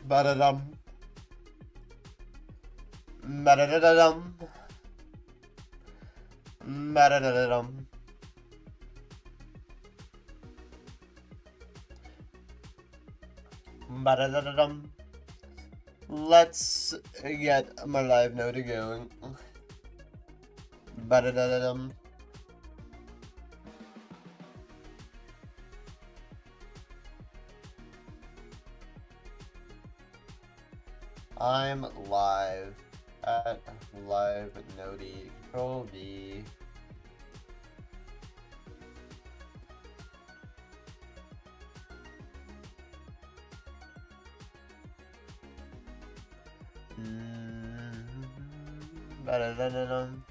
Ba-da-dum. Ba-da-da-da-dum. Ba-da-da-da-dum. Ba-da-da-da-dum. Let's get my live note going. Ba-da-da-da-dum. I'm live at live noti control V. Ba-da-da-da-dum.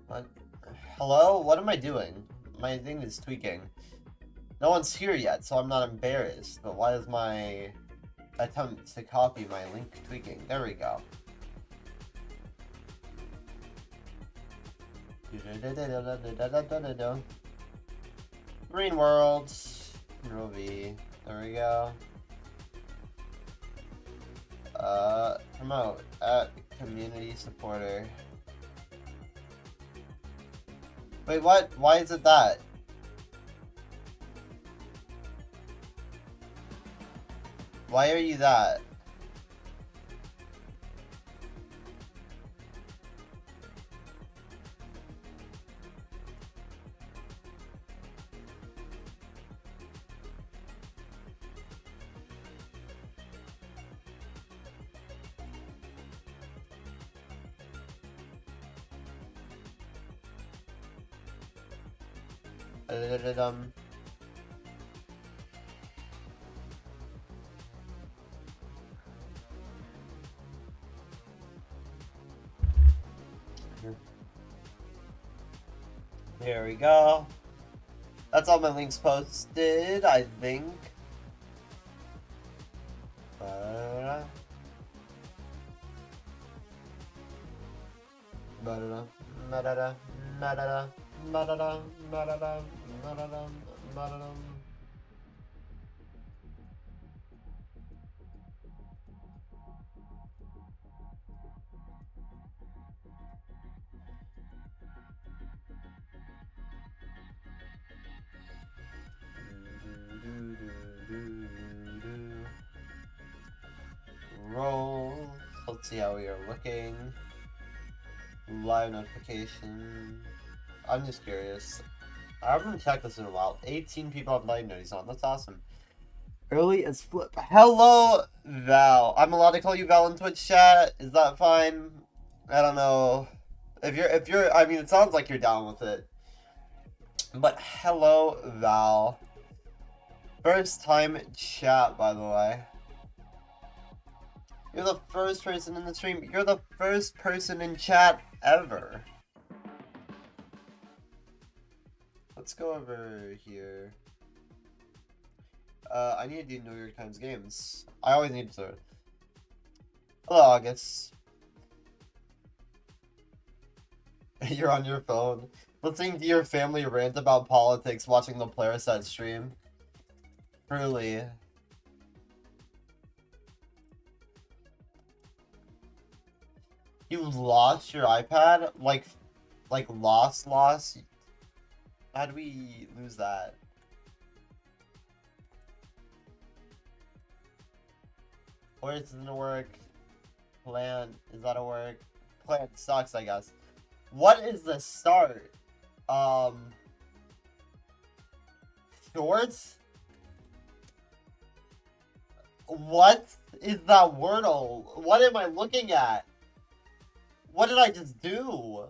What? Hello? What am I doing? My thing is tweaking. No one's here yet, so I'm not embarrassed. But why is my attempt to copy my link tweaking? There we go. Green World. Rovie. There we go. Promote at community supporter. Wait, what? Why is it that? Why are you that? Here we go. That's all my links posted, I think. Roll. Let's see how we are looking. Live notification. I'm just curious. I haven't checked this in a while. 18 people have live notice on. That's awesome. Early as flip. Hello, Val. I'm allowed to call you Val in Twitch chat. Is that fine? I don't know. If you're, I mean, it sounds like you're down with it. But hello, Val. First time chat, by the way. You're the first person in the stream. You're the first person in chat ever. Let's go over here. I need to do New York Times games. I always need to. Hello, August. You're on your phone. Listening to your family rant about politics, watching the player set stream. Truly. You lost your iPad? Like lost? How do we lose that? Or is it gonna work? Plan, is that a work? Plan sucks, I guess. What is the start? Shorts? What is that Wordle? What am I looking at? What did I just do?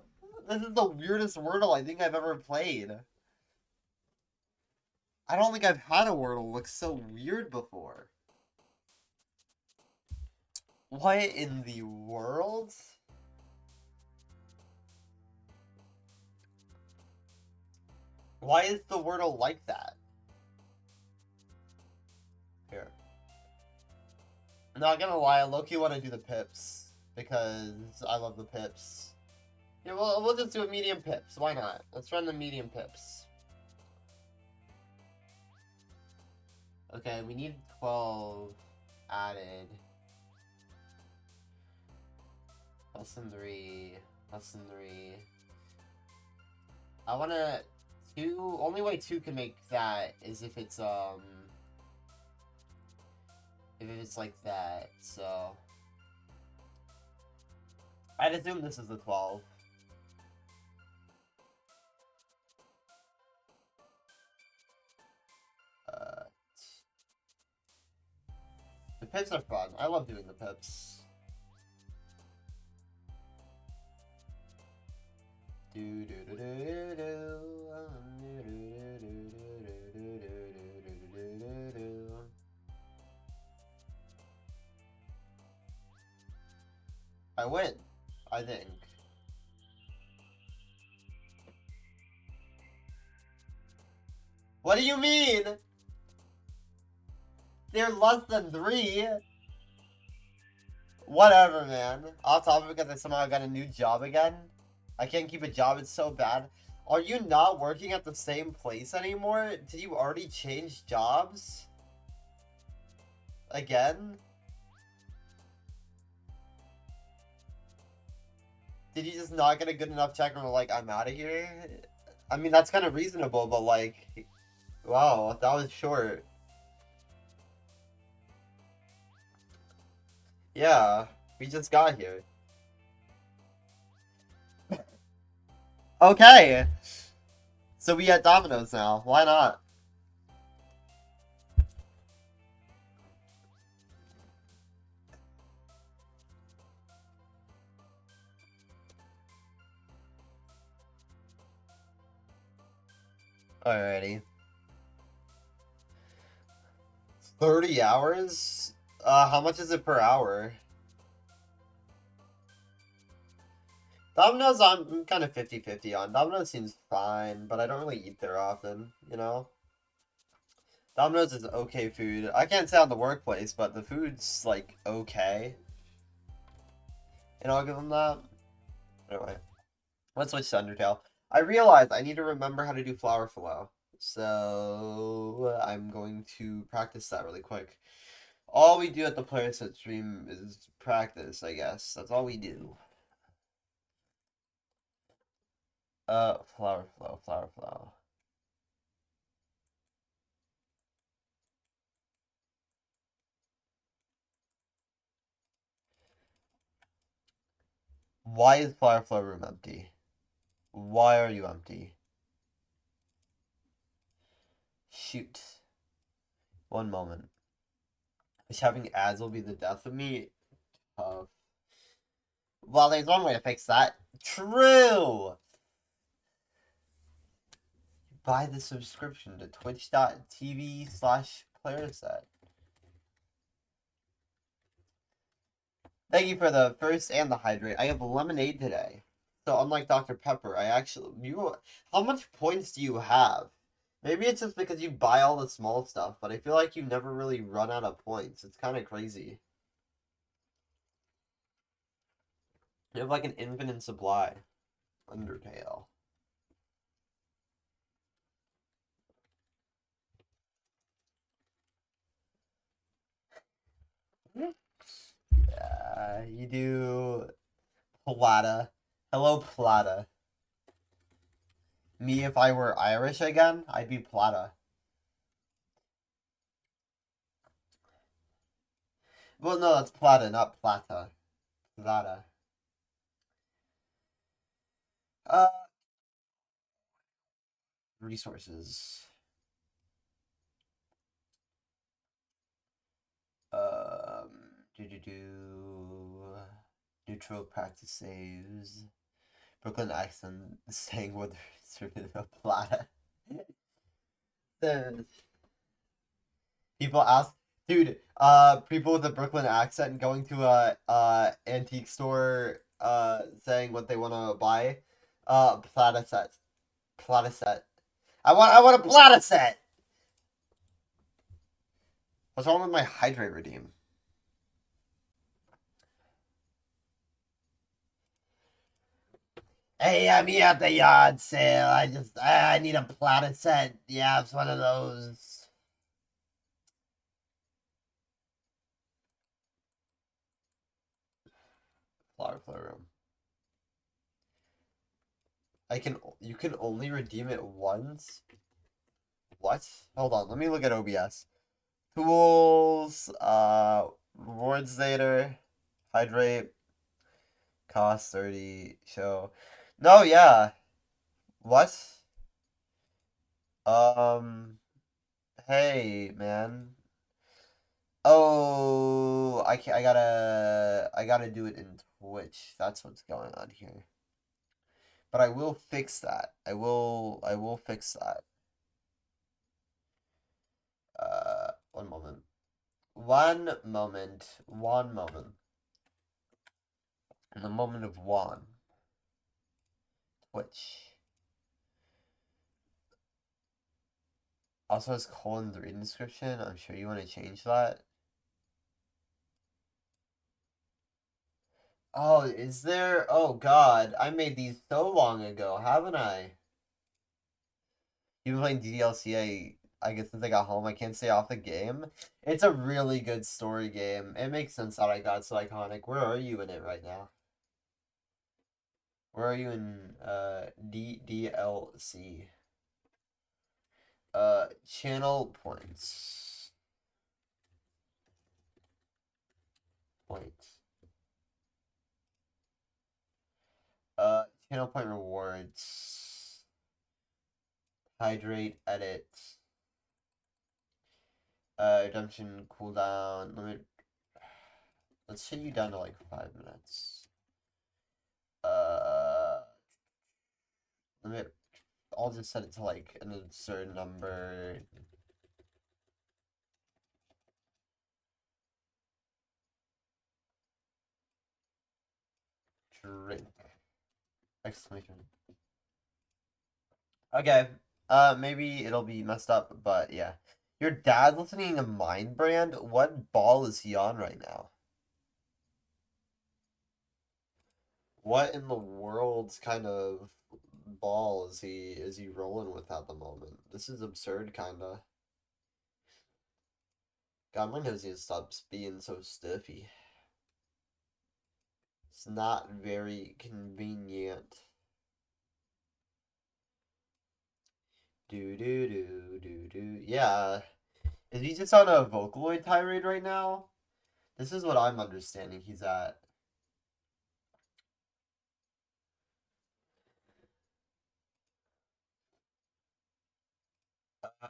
This is the weirdest Wordle I think I've ever played. I don't think I've had a Wordle look so weird before. What in the world? Why is the Wordle like that? Here. Not gonna lie, I low-key want to do the pips. Because I love the pips. Yeah, we'll just do a medium pips. Why not? Let's run the medium pips. Okay, we need 12 added. Lesson 3. Lesson 3. I wanna... Only way 2 can make that is if it's, if it's like that, so... I'd assume this is the 12. The pips are fun. I love doing the pips. I win, I think. What do you mean? They're less than 3. Whatever, man. Off topic because I somehow got a new job again. I can't keep a job, it's so bad. Are you not working at the same place anymore? Did you already change jobs? Again? Did you just not get a good enough check and were like, I'm out of here? I mean, that's kind of reasonable, but like... Wow, that was short. Yeah, we just got here. Okay! So we at Domino's now. Why not? Alrighty. 30 hours? How much is it per hour? Domino's, I'm kind of 50-50 on. Domino's seems fine, but I don't really eat there often, you know? Domino's is okay food. I can't say on the workplace, but the food's, like, okay. And I'll give them that. Anyway, let's switch to Undertale. I realized I need to remember how to do Flower Flow. So, I'm going to practice that really quick. All we do at the Player Set stream is practice, I guess. That's all we do. Flower Flow, Flower Flow. Why is Flower Flow room empty? Why are you empty? Shoot. One moment. Wish having ads will be the death of me. Well, there's one way to fix that. True! Buy the subscription to twitch.tv/playerset. Thank you for the first and the hydrate. I have lemonade today. So unlike Dr. Pepper, how much points do you have? Maybe it's just because you buy all the small stuff, but I feel like you never really run out of points. It's kind of crazy. You have like an infinite supply. Undertale. Yeah, you do Plata. Hello, Plata. Me, if I were Irish again, I'd be Plata. Well, no, that's Plata, not Plata. Plata. Uh, resources. Do. Neutral practice saves. Brooklyn accent saying whether it's written a Plata. People ask, dude, people with a Brooklyn accent going to a antique store, saying what they want to buy, Plata set. Plata set. I want a Plata set! What's wrong with my Hydrate redeem? Hey, I'm here at the yard sale. I need a Plata set. Yeah, it's one of those. Flower room. You can only redeem it once? What? Hold on, let me look at OBS. Tools, rewards later, hydrate, cost 30, show. No, yeah. What? Hey, man. Oh, I gotta do it in Twitch. That's what's going on here. But I will fix that. I will fix that. One moment. One moment. One moment. In the moment of one. Twitch. Also has colon 3 in the description. I'm sure you want to change that. Oh, is there? Oh god, I made these so long ago, haven't I? You've been playing DDLC, I guess since I got home, I can't stay off the game. It's a really good story game. It makes sense that I got so iconic. Where are you in it right now? Where are you in DDLC? Channel points. Points. Channel point rewards. Hydrate edit. Redemption cooldown limit. Let's set you down to like 5 minutes. Limit. I'll just set it to like an absurd number. Drink. Exclamation. Okay. Maybe it'll be messed up, but yeah. Your dad listening to Mind Brand? What ball is he on right now? What in the world's kind of ball is he rolling with at the moment? This is absurd, kinda. God, my nose needs to stop being so stiffy. It's not very convenient. Do do do do do. Yeah. Is he just on a Vocaloid tirade right now? This is what I'm understanding he's at.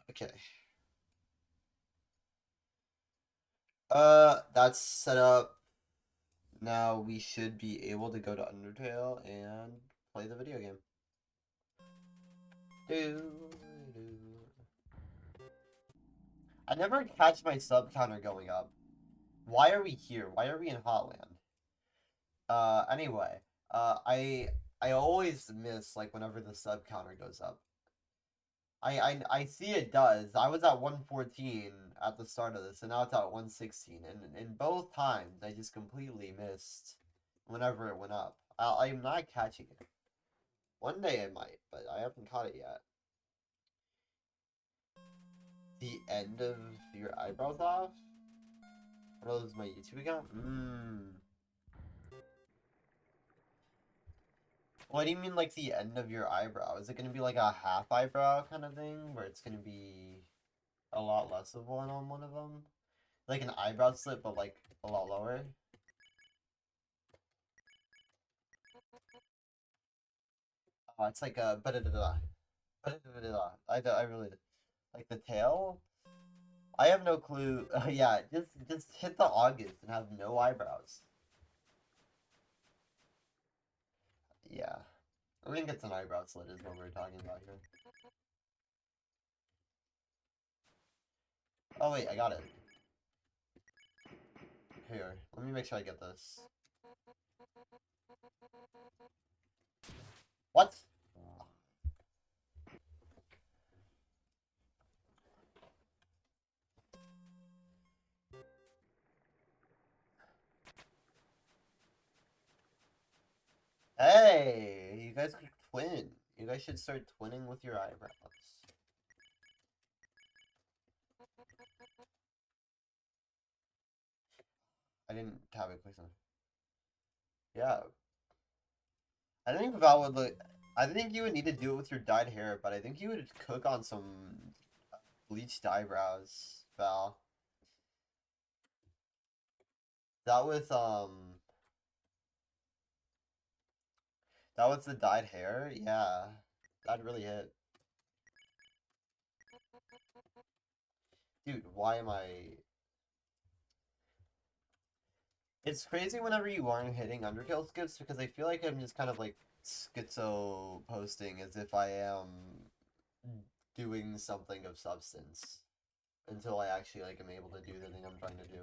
Okay. That's set up. Now we should be able to go to Undertale and play the video game. Do, do. I never catch my sub counter going up. Why are we here? Why are we in Hotland? Anyway, I always miss like whenever the sub counter goes up. I see it does. I was at 114 at the start of this, and now it's at 116. And in both times, I just completely missed whenever it went up. I'm not catching it. One day I might, but I haven't caught it yet. The end of your eyebrows off? What is my YouTube account? What do you mean, like the end of your eyebrow? Is it gonna be like a half eyebrow kind of thing, where it's gonna be a lot less of one on one of them? Like an eyebrow slit, but like a lot lower? Oh, it's like a I really like the tail. I have no clue. Yeah, just hit the August and have no eyebrows. Yeah, I think it's an eyebrow slit is what we're talking about here. Oh wait, I got it. Here, let me make sure I get this. What? Hey, you guys could twin. You guys should start twinning with your eyebrows. I didn't have it quick enough. Yeah. I think Val would look. I think you would need to do it with your dyed hair, but I think you would cook on some bleached eyebrows, Val. That with that with the dyed hair, yeah, that'd really hit. Dude, why am I? It's crazy whenever you aren't hitting Undertale skips because I feel like I'm just kind of like schizo posting as if I am doing something of substance until I actually like am able to do the thing I'm trying to do.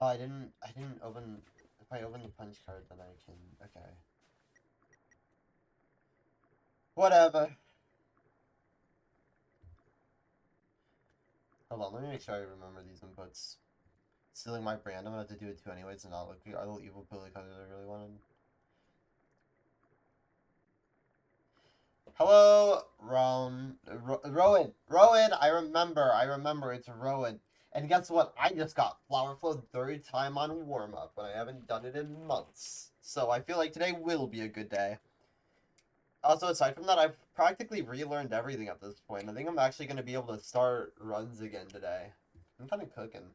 Oh, I didn't open. If I open the punch card, then I can. Okay. Whatever. Hold on, let me make sure I remember these inputs. Stealing my brand, I'm gonna have to do it too anyways, and not look our little evil Billy colors I really wanted. Hello, Rowan, I remember, it's Rowan. And guess what? I just got Flower Flow third time on warm-up, but I haven't done it in months. So I feel like today will be a good day. Also, aside from that, I've practically relearned everything at this point. I think I'm actually going to be able to start runs again today. I'm kind of cooking.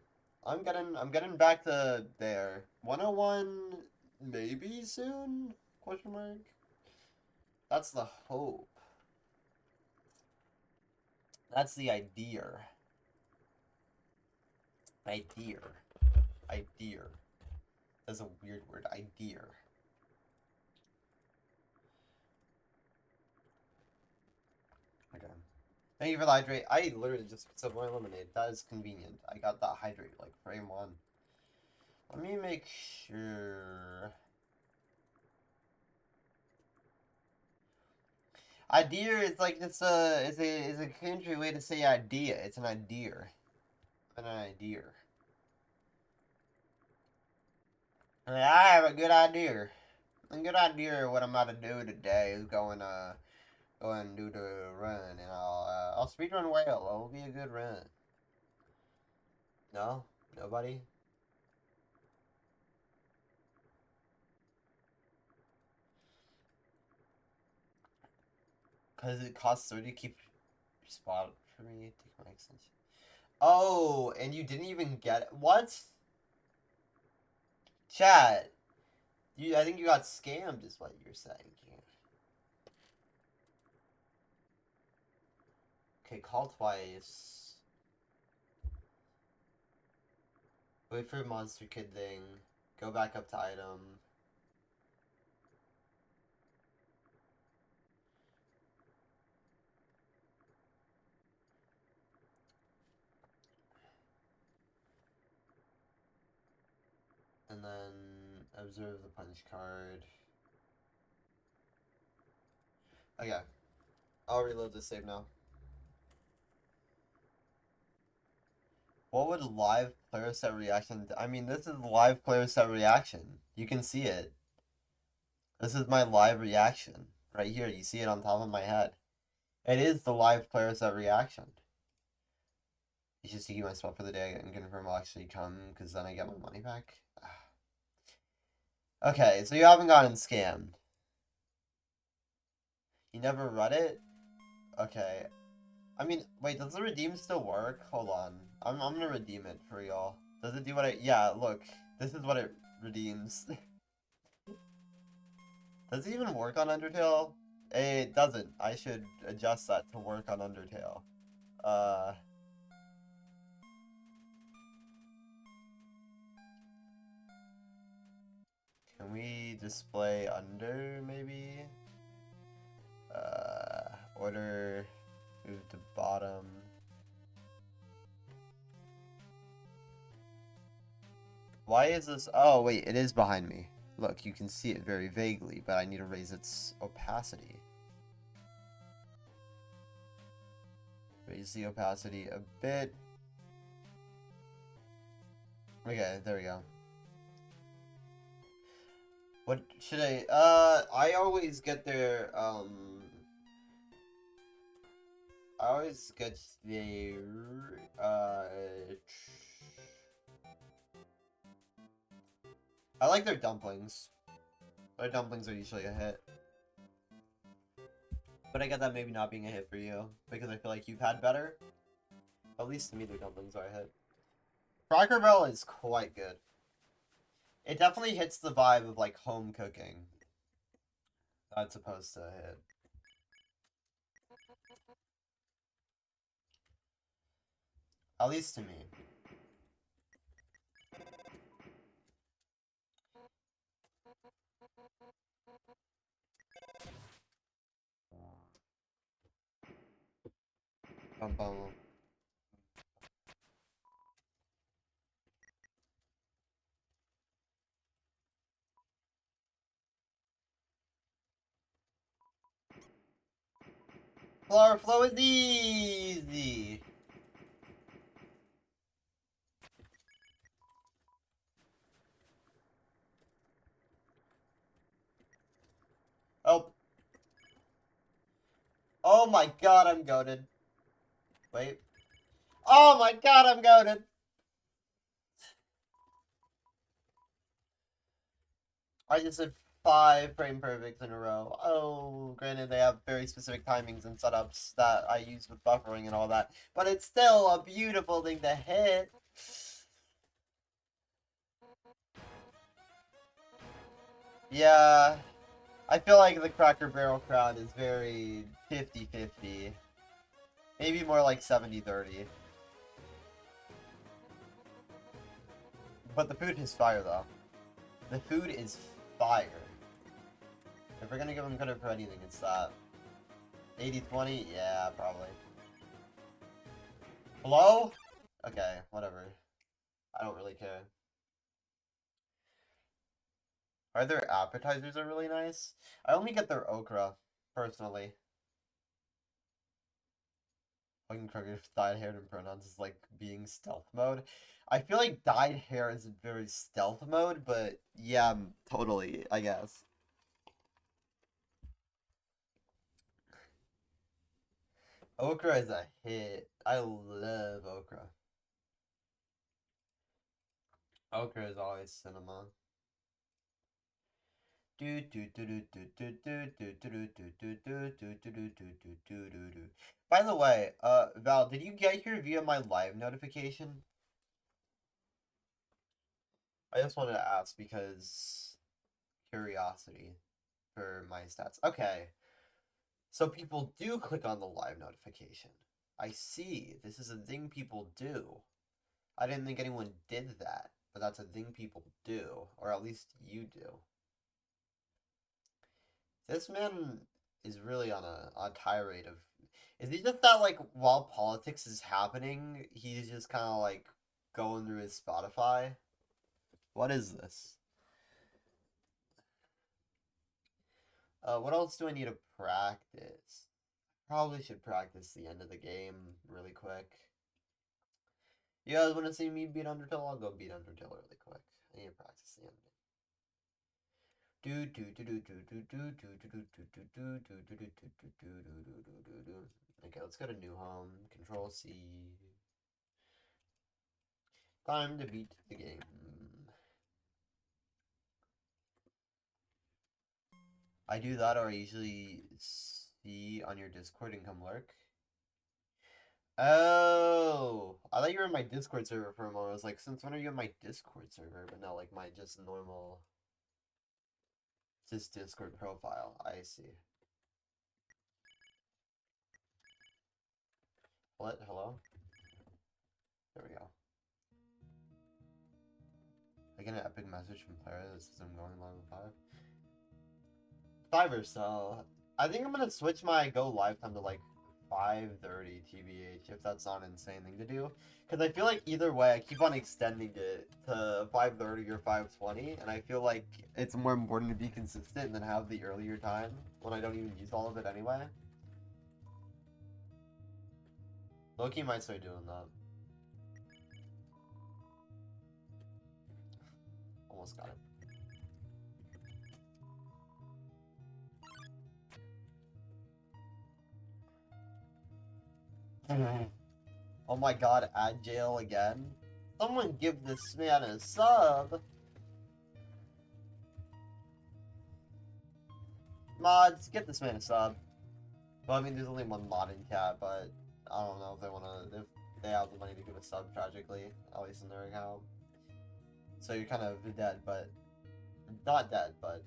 I'm getting back to there. 101 maybe soon? Question mark. That's the hope. That's the idea. Idea. Idea. That's a weird word. Idea. Okay. Thank you for the hydrate. I literally just picked up my lemonade. That is convenient. I got that hydrate like frame one. Let me make sure. Idea is like it's a country way to say idea. It's an idea. An idea. I have a good idea. A good idea of what I'm about to do today is go and do the run, and I'll speedrun well. It'll be a good run. No, nobody. Cause it costs 30 to keep your spot for me. Take my extension. Oh, and you didn't even get it. What? Chat. I think you got scammed, is what you're saying here. Okay, call twice. Wait for Monster Kid thing. Go back up to item. And then observe the punch card. Okay. I'll reload this save now. What would live player set reaction? I mean, this is live player set reaction. You can see it. This is my live reaction. Right here. You see it on top of my head. It is the live player set reaction. You should see my spot for the day and confirm I'll actually come, because then I get my money back. Okay, so you haven't gotten scammed. You never read it? Okay. I mean, wait, does the redeem still work? Hold on. I'm gonna redeem it for y'all. Does it do what I... Yeah, look. This is what it redeems. Does it even work on Undertale? It doesn't. I should adjust that to work on Undertale. Uh, can we display under, maybe? Order, move to bottom. Why is this? Oh, wait, it is behind me. Look, you can see it very vaguely, but I need to raise its opacity. Raise the opacity a bit. Okay, there we go. What should I always get their, I always get the, I like their dumplings. Their dumplings are usually a hit. But I get that maybe not being a hit for you, because I feel like you've had better. At least to me, their dumplings are a hit. Cracker Barrel is quite good. It definitely hits the vibe of, like, home cooking. That's supposed to hit. At least to me. Bum, bum. Flower flow is easy. Oh. Oh my god, I'm goated. Wait. Oh my god, I'm goated. I just did 5 frame perfects in a row. Oh, granted they have very specific timings and setups that I use with buffering and all that, but it's still a beautiful thing to hit. Yeah, I feel like the Cracker Barrel crowd is very 50-50. Maybe more like 70-30. But the food is fire, though. The food is fire. If we're gonna give him credit for anything, it's that. 80-20? Yeah, probably. Hello? Okay, whatever. I don't really care. Their appetizers are really nice. I only get their okra, personally. Fucking Kroger dyed hair and pronouns is like being stealth mode. I feel like dyed hair is very stealth mode, but yeah, totally, I guess. Okra is a hit. I love okra. Okra is always cinema. By the way, Val, did you get here via my live notification? I just wanted to ask because curiosity for my stats. Okay, so people do click on the live notification. I see. This is a thing people do. I didn't think anyone did that, but that's a thing people do, or at least you do. This man is really on a tirade of. Is he just that like while politics is happening, he's just kind of like going through his Spotify? What is this? What else do I need to practice? Probably should practice the end of the game really quick. You guys want to see me beat Undertale? I'll go beat Undertale really quick. I need to practice the end. Okay, let's go to new home. Control C. Time to beat the game. I do that, or I usually see on your Discord and come lurk. Oh, I thought you were in my Discord server for a moment. I was like, since when are you in my Discord server? But not like my just normal, just Discord profile. I see. What? Hello? There we go. I get an epic message from player that says I'm going live with 5 or so. I think I'm gonna switch my go live time to like 5:30 TBH if that's not an insane thing to do. Because I feel like either way, I keep on extending it to 5:30 or 5:20, and I feel like it's more important to be consistent than have the earlier time when I don't even use all of it anyway. Loki might start doing that. Almost got it. Oh my god, add jail again? Someone give this man a sub! Mods, get this man a sub. Well, I mean, there's only one mod in chat, but I don't know if they if they have the money to give a sub, tragically, at least in their account. So you're kind of dead, but not dead, but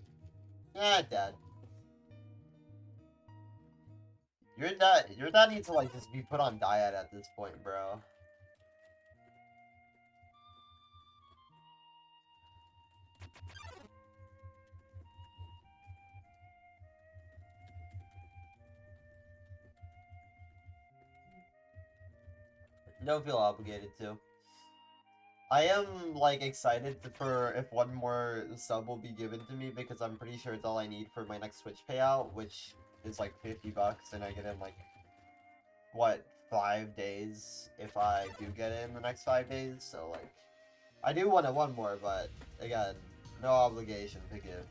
yeah, dead. Your dad needs to like just be put on diet at this point, bro. Don't feel obligated to. I am like excited for if one more sub will be given to me because I'm pretty sure it's all I need for my next Switch payout, which is like $50, and I get in like what 5 days if I do get it in the next 5 days. So like, I do want one more, but again, no obligation to gift.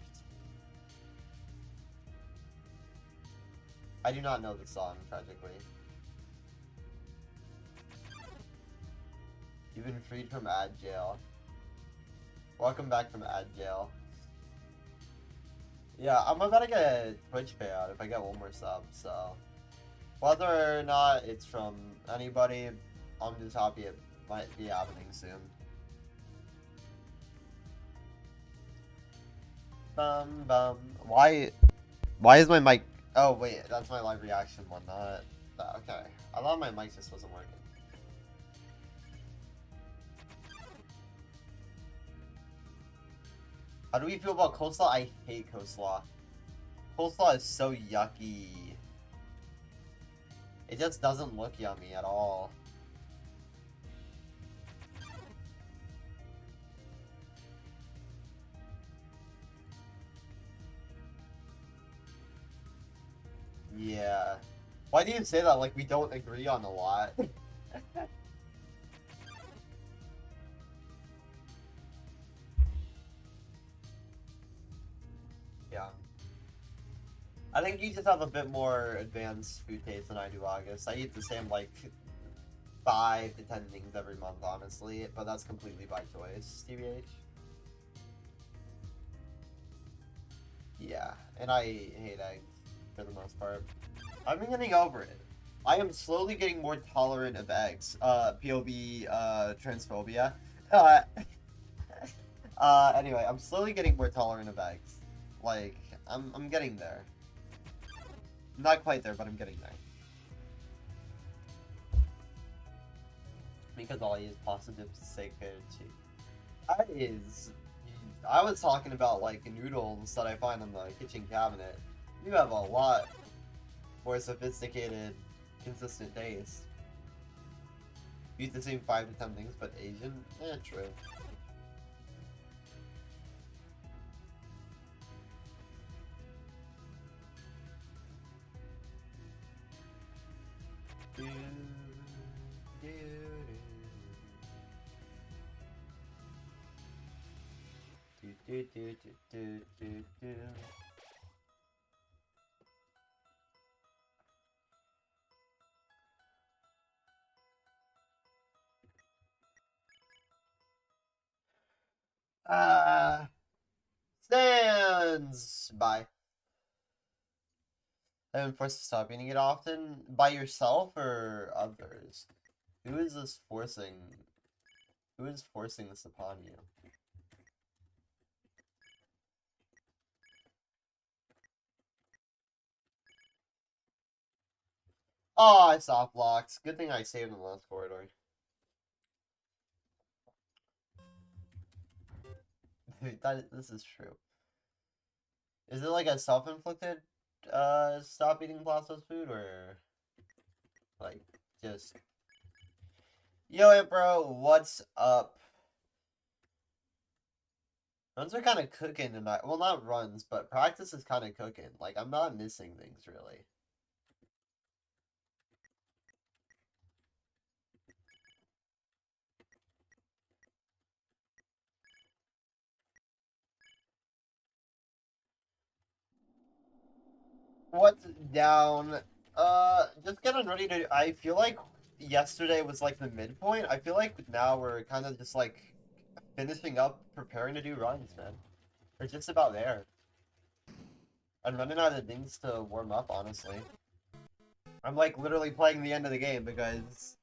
I do not know the song, tragically. You've been freed from ad jail. Welcome back from ad jail. Yeah, I'm about to get a Twitch payout if I get one more sub, so... Whether or not it's from anybody, I'm just happy it might be happening soon. Bum bum. Why is my mic... Oh wait, that's my live reaction one, not... Okay. I thought my mic just wasn't working. How do we feel about coleslaw? I hate coleslaw. Coleslaw is so yucky. It just doesn't look yummy at all. Yeah. Why do you say that like we don't agree on a lot? Yeah. I think you just have a bit more advanced food taste than I do, August. I eat the same like 5 to 10 things every month, honestly, but that's completely by choice, TBH. Yeah, and I hate eggs for the most part. I've been getting over it. I am slowly getting more tolerant of eggs. POV, transphobia. Uh, anyway, I'm slowly getting more tolerant of eggs. Like, I'm getting there. Not quite there, but I'm getting there. Because all I use pasta dips is sacred cheese. That is... I was talking about, like, noodles that I find in the kitchen cabinet. You have a lot more sophisticated, consistent taste. You eat the same 5 to 10 things, but Asian? Eh, true. Stands! Bye. I've been forced to stop eating it often. By yourself or others? Who is this forcing? Who is forcing this upon you? Oh, I soft blocked. Good thing I saved in the last corridor. This is true. Is it like a self-inflicted stop eating processed food, or like just yo bro, what's up? Runs are kind of cooking tonight. Well, not runs, but practice is kind of cooking. Like, I'm not missing things really. What's down? Just getting ready to. I feel like yesterday was like the midpoint. I feel like now we're kind of just like finishing up, preparing to do runs, man. We're just about there. I'm running out of things to warm up, honestly. I'm like literally playing the end of the game because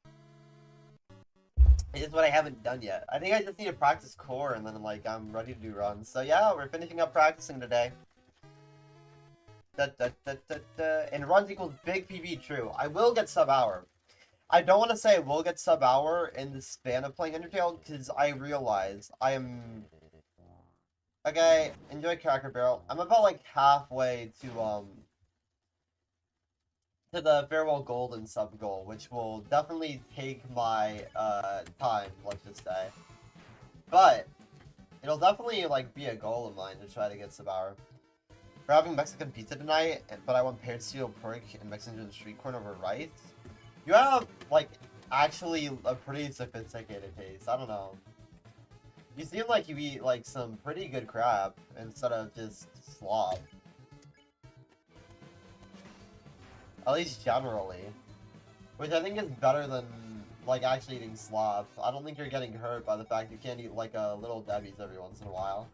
it's what I haven't done yet. I think I just need to practice core and then like I'm ready to do runs. So yeah, we're finishing up practicing today. And runs equals big PB, true. I will get sub hour. I don't want to say I will get sub hour in the span of playing Undertale because I realize I am. Okay, enjoy Cracker Barrel. I'm about like halfway to the Farewell Golden sub goal, which will definitely take my time, let's just say. But it'll definitely like be a goal of mine to try to get sub hour. We're having Mexican pizza tonight, but I want paired steel pork and Mexican street corn over rice. You have like actually a pretty sophisticated taste. I don't know. You seem like you eat like some pretty good crap instead of just slop. At least generally. Which I think is better than like actually eating slop. I don't think you're getting hurt by the fact you can't eat like a Little Debbie's every once in a while.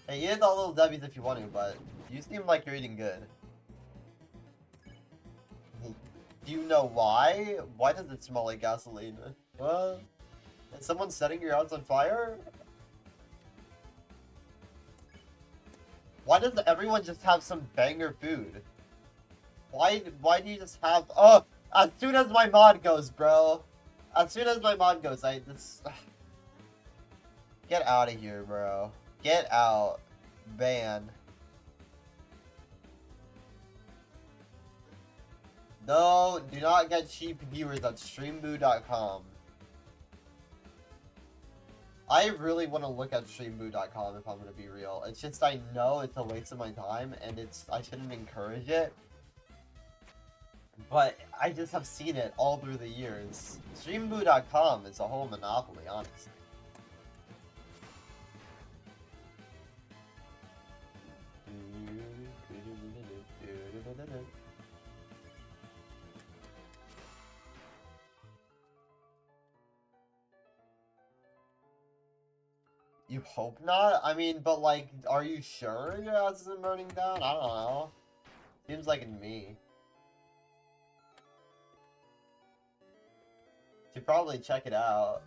Hey, eat all Little Debbie's if you want to, but you seem like you're eating good. Do you know why? Why does it smell like gasoline? What? Is someone setting your house on fire? Why does everyone just have some banger food? Why do you just have... Oh! As soon as my mod goes, bro. As soon as my mod goes, I just... Get out of here, bro. Get out. Ban. No, do not get cheap viewers at streamboo.com. I really want to look at streamboo.com if I'm going to be real. It's just I know it's a waste of my time and I shouldn't encourage it. But I just have seen it all through the years. Streamboo.com is a whole monopoly, honestly. You hope not? I mean, but like, are you sure your house isn't burning down? I don't know. Seems like in me. Should probably check it out.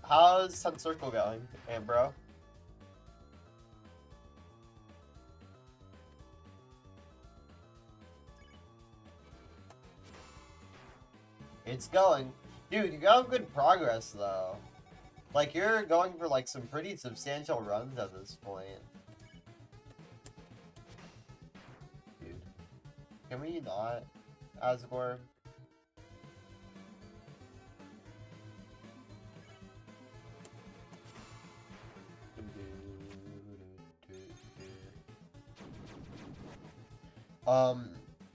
How's Sun Circle going, Ambro? It's going. Dude, you got good progress, though. Like, you're going for, like, some pretty substantial runs at this point. Dude. Can we not, Asgore?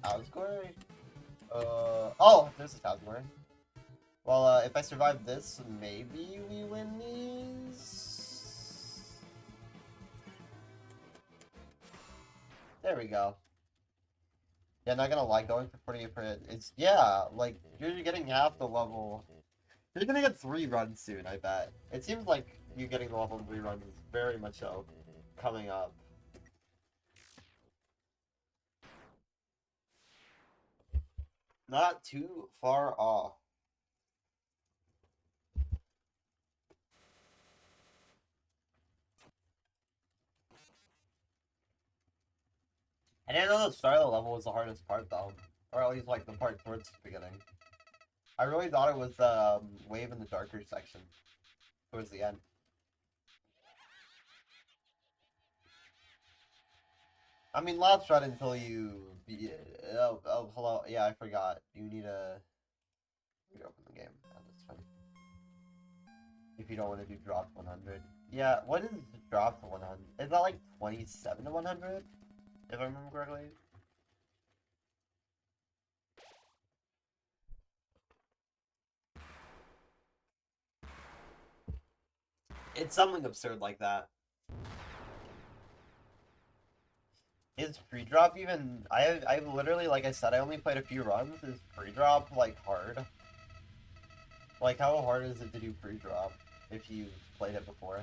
Asgore? Oh, there's a Asgore. Well, if I survive this, maybe we win these? There we go. Yeah, not gonna lie, going for 48%, it's, yeah, like, you're getting half the level. You're gonna get 3 runs soon, I bet. It seems like you getting the level 3 runs is very much so coming up. Not too far off. I didn't know the start of the level was the hardest part, though. Or at least, like, the part towards the beginning. I really thought it was the wave in the darker section. Towards the end. I mean, last run until you... Oh, hello. Yeah, I forgot. You need to... reopen the game. Oh, that's fine. If you don't want to do drop 100. Yeah, what is drop to 100? Is that like 27 to 100? If I remember correctly? It's something absurd like that. Is free drop even... I literally, like I said, I only played a few runs. Is free drop, like, hard? Like, how hard is it to do free drop if you played it before?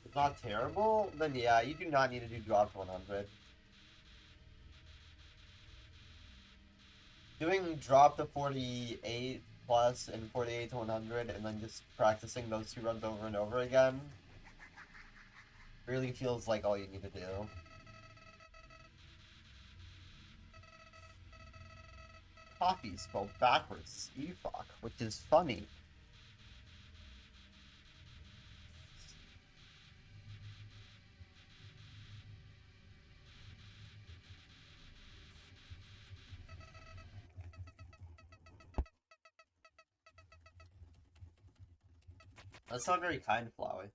It's not terrible? Then yeah, you do not need to do drop 100. Doing drop to 48 plus and 48 to 100 and then just practicing those two runs over and over again really feels like all you need to do. Coffee spelled backwards, E-fuck, which is funny. That's not very kind, Flowey.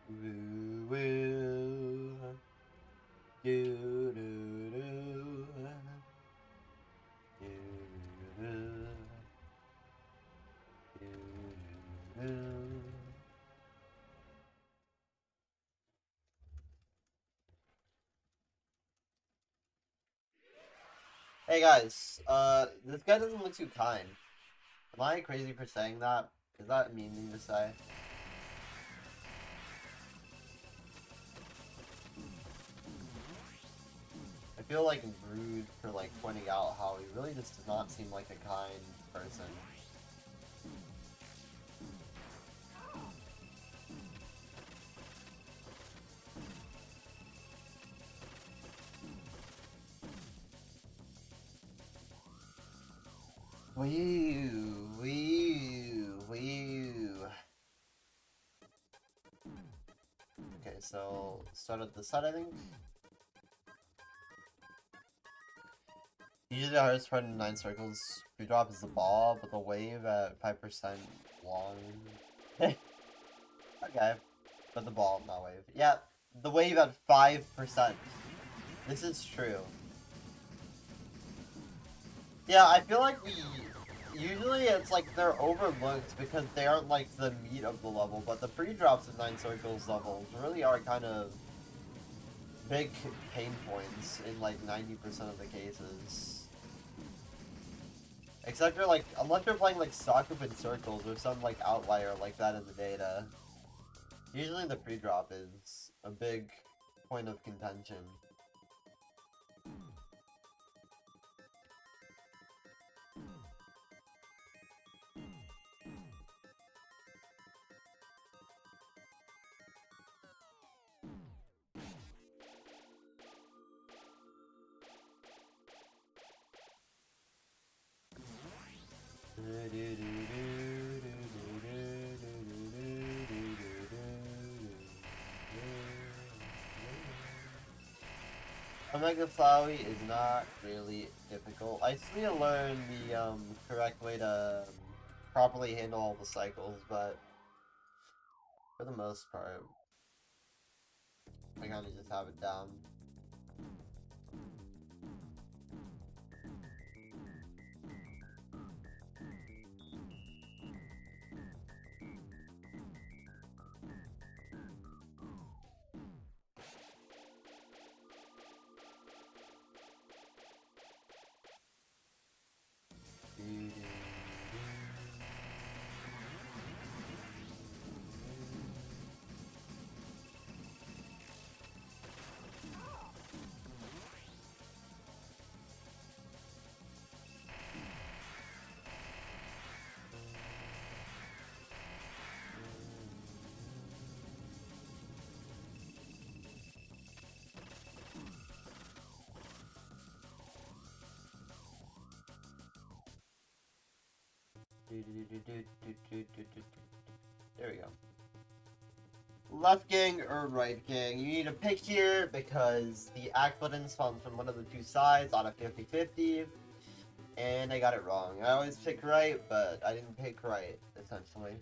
Woo woo. Do do do. Do do do. Do do. Hey guys, this guy doesn't look too kind. Am I crazy for saying that? Is that a mean thing to say? I feel like rude for like pointing out how he really just does not seem like a kind person. Wee wee wee. Okay, so start at the side, I think. Usually the hardest part in 9 circles, free drop is the ball, but the wave at 5% long. Okay. But the ball, not wave. Yeah, the wave at 5%. This is true. Yeah, I feel like usually it's like they're overlooked because they aren't like the meat of the level, but the pre-drops in 9 circles levels really are kind of big pain points in like 90% of the cases. Except for like, unless you're playing like stock open circles or some like outlier like that in the data. Usually the pre-drop is a big point of contention. Omega Flowey is not really difficult. I still need to learn the correct way to properly handle all the cycles, but for the most part, I kind of just have it down. There we go. Left gang or right gang? You need to pick here because the act button spawns from one of the two sides on a 50-50. And I got it wrong. I always pick right, but I didn't pick right, essentially.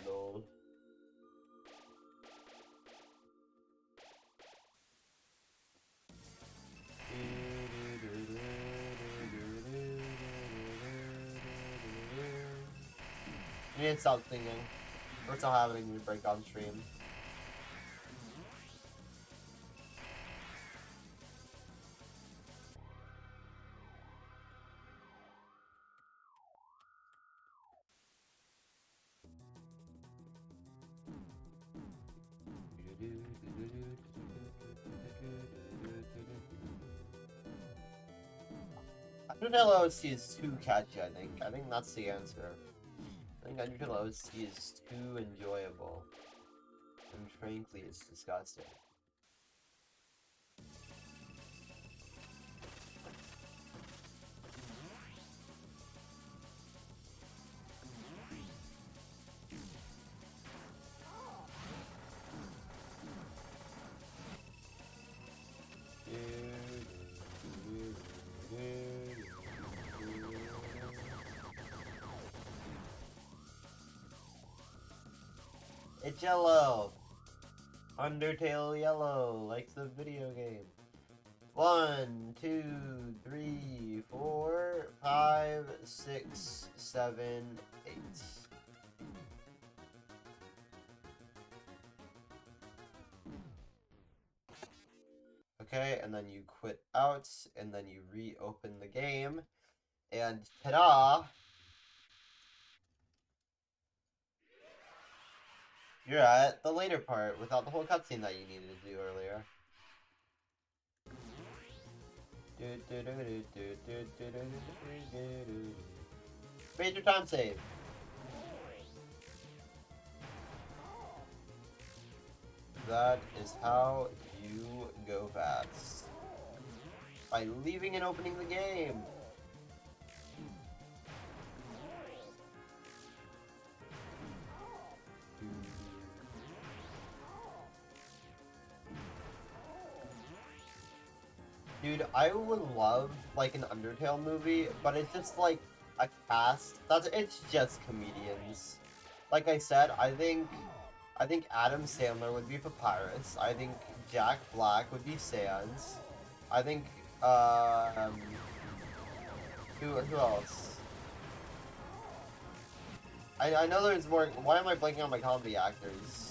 Lol. You need to stop singing. Or it's not happening when you break on stream. Undertale OC is too catchy, I think. I think that's the answer. I think Undertale OC is too enjoyable. And frankly, it's disgusting. It's yellow! Undertale yellow, like the video game. 1, 2, 3, 4, 5, 6, 7, 8. Okay, and then you quit out, and then you reopen the game, and ta-da! You're at the later part without the whole cutscene that you needed to do earlier. Major time save. That is how you go fast. By leaving and opening the game. Dude, I would love like an Undertale movie, but it's just like a cast. It's just comedians. Like I said, I think Adam Sandler would be Papyrus. I think Jack Black would be Sans. I think who else? I know there's more. Why am I blanking on my comedy actors?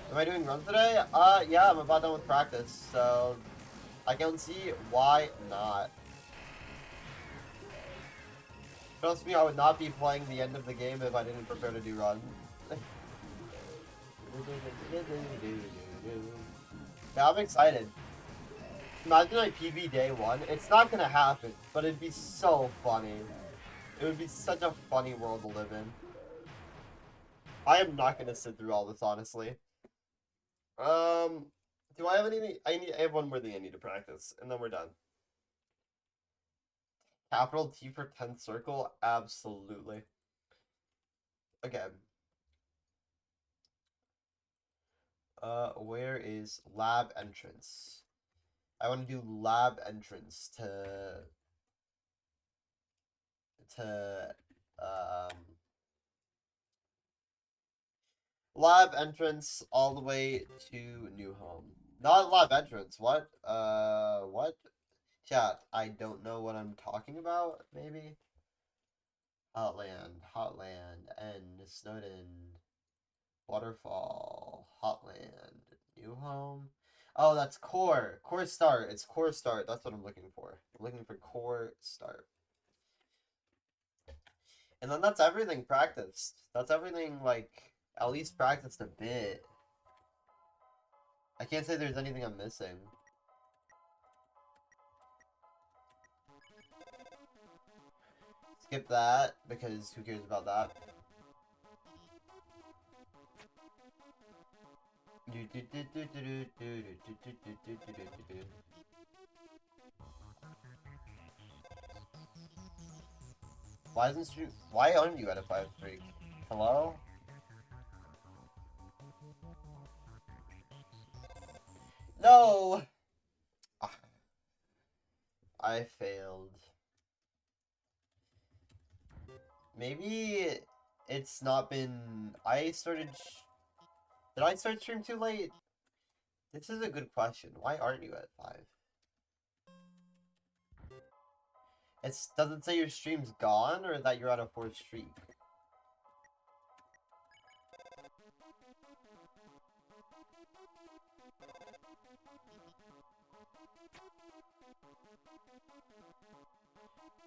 Am I doing runs today? Yeah, I'm about done with practice, so I can see why not. Trust me, I would not be playing the end of the game if I didn't prepare to do run. Yeah, I'm excited. Imagine I PB day one. It's not gonna happen, but it'd be so funny. It would be such a funny world to live in. I am not gonna sit through all this, honestly. Do I have anything? I have one more thing I need to practice, and then we're done. Capital T for 10th circle? Absolutely. Okay. Where is lab entrance? I want to do lab entrance lab entrance all the way to new home. Not lab entrance. What? What? Chat, I don't know what I'm talking about, maybe? Hotland, N, Snowden, Waterfall, Hotland, New Home. Oh, that's Core. Core Start. It's Core Start. That's what I'm looking for. I'm looking for Core Start. And then that's everything practiced. That's everything, like, at least practiced a bit. I can't say there's anything I'm missing. Skip that, because who cares about that? Why aren't you at a 5-3? Hello? No! I failed. Maybe it's not been... Did I start stream too late? This is a good question. Why aren't you at 5? It doesn't say your stream's gone or that you're on a 4th streak.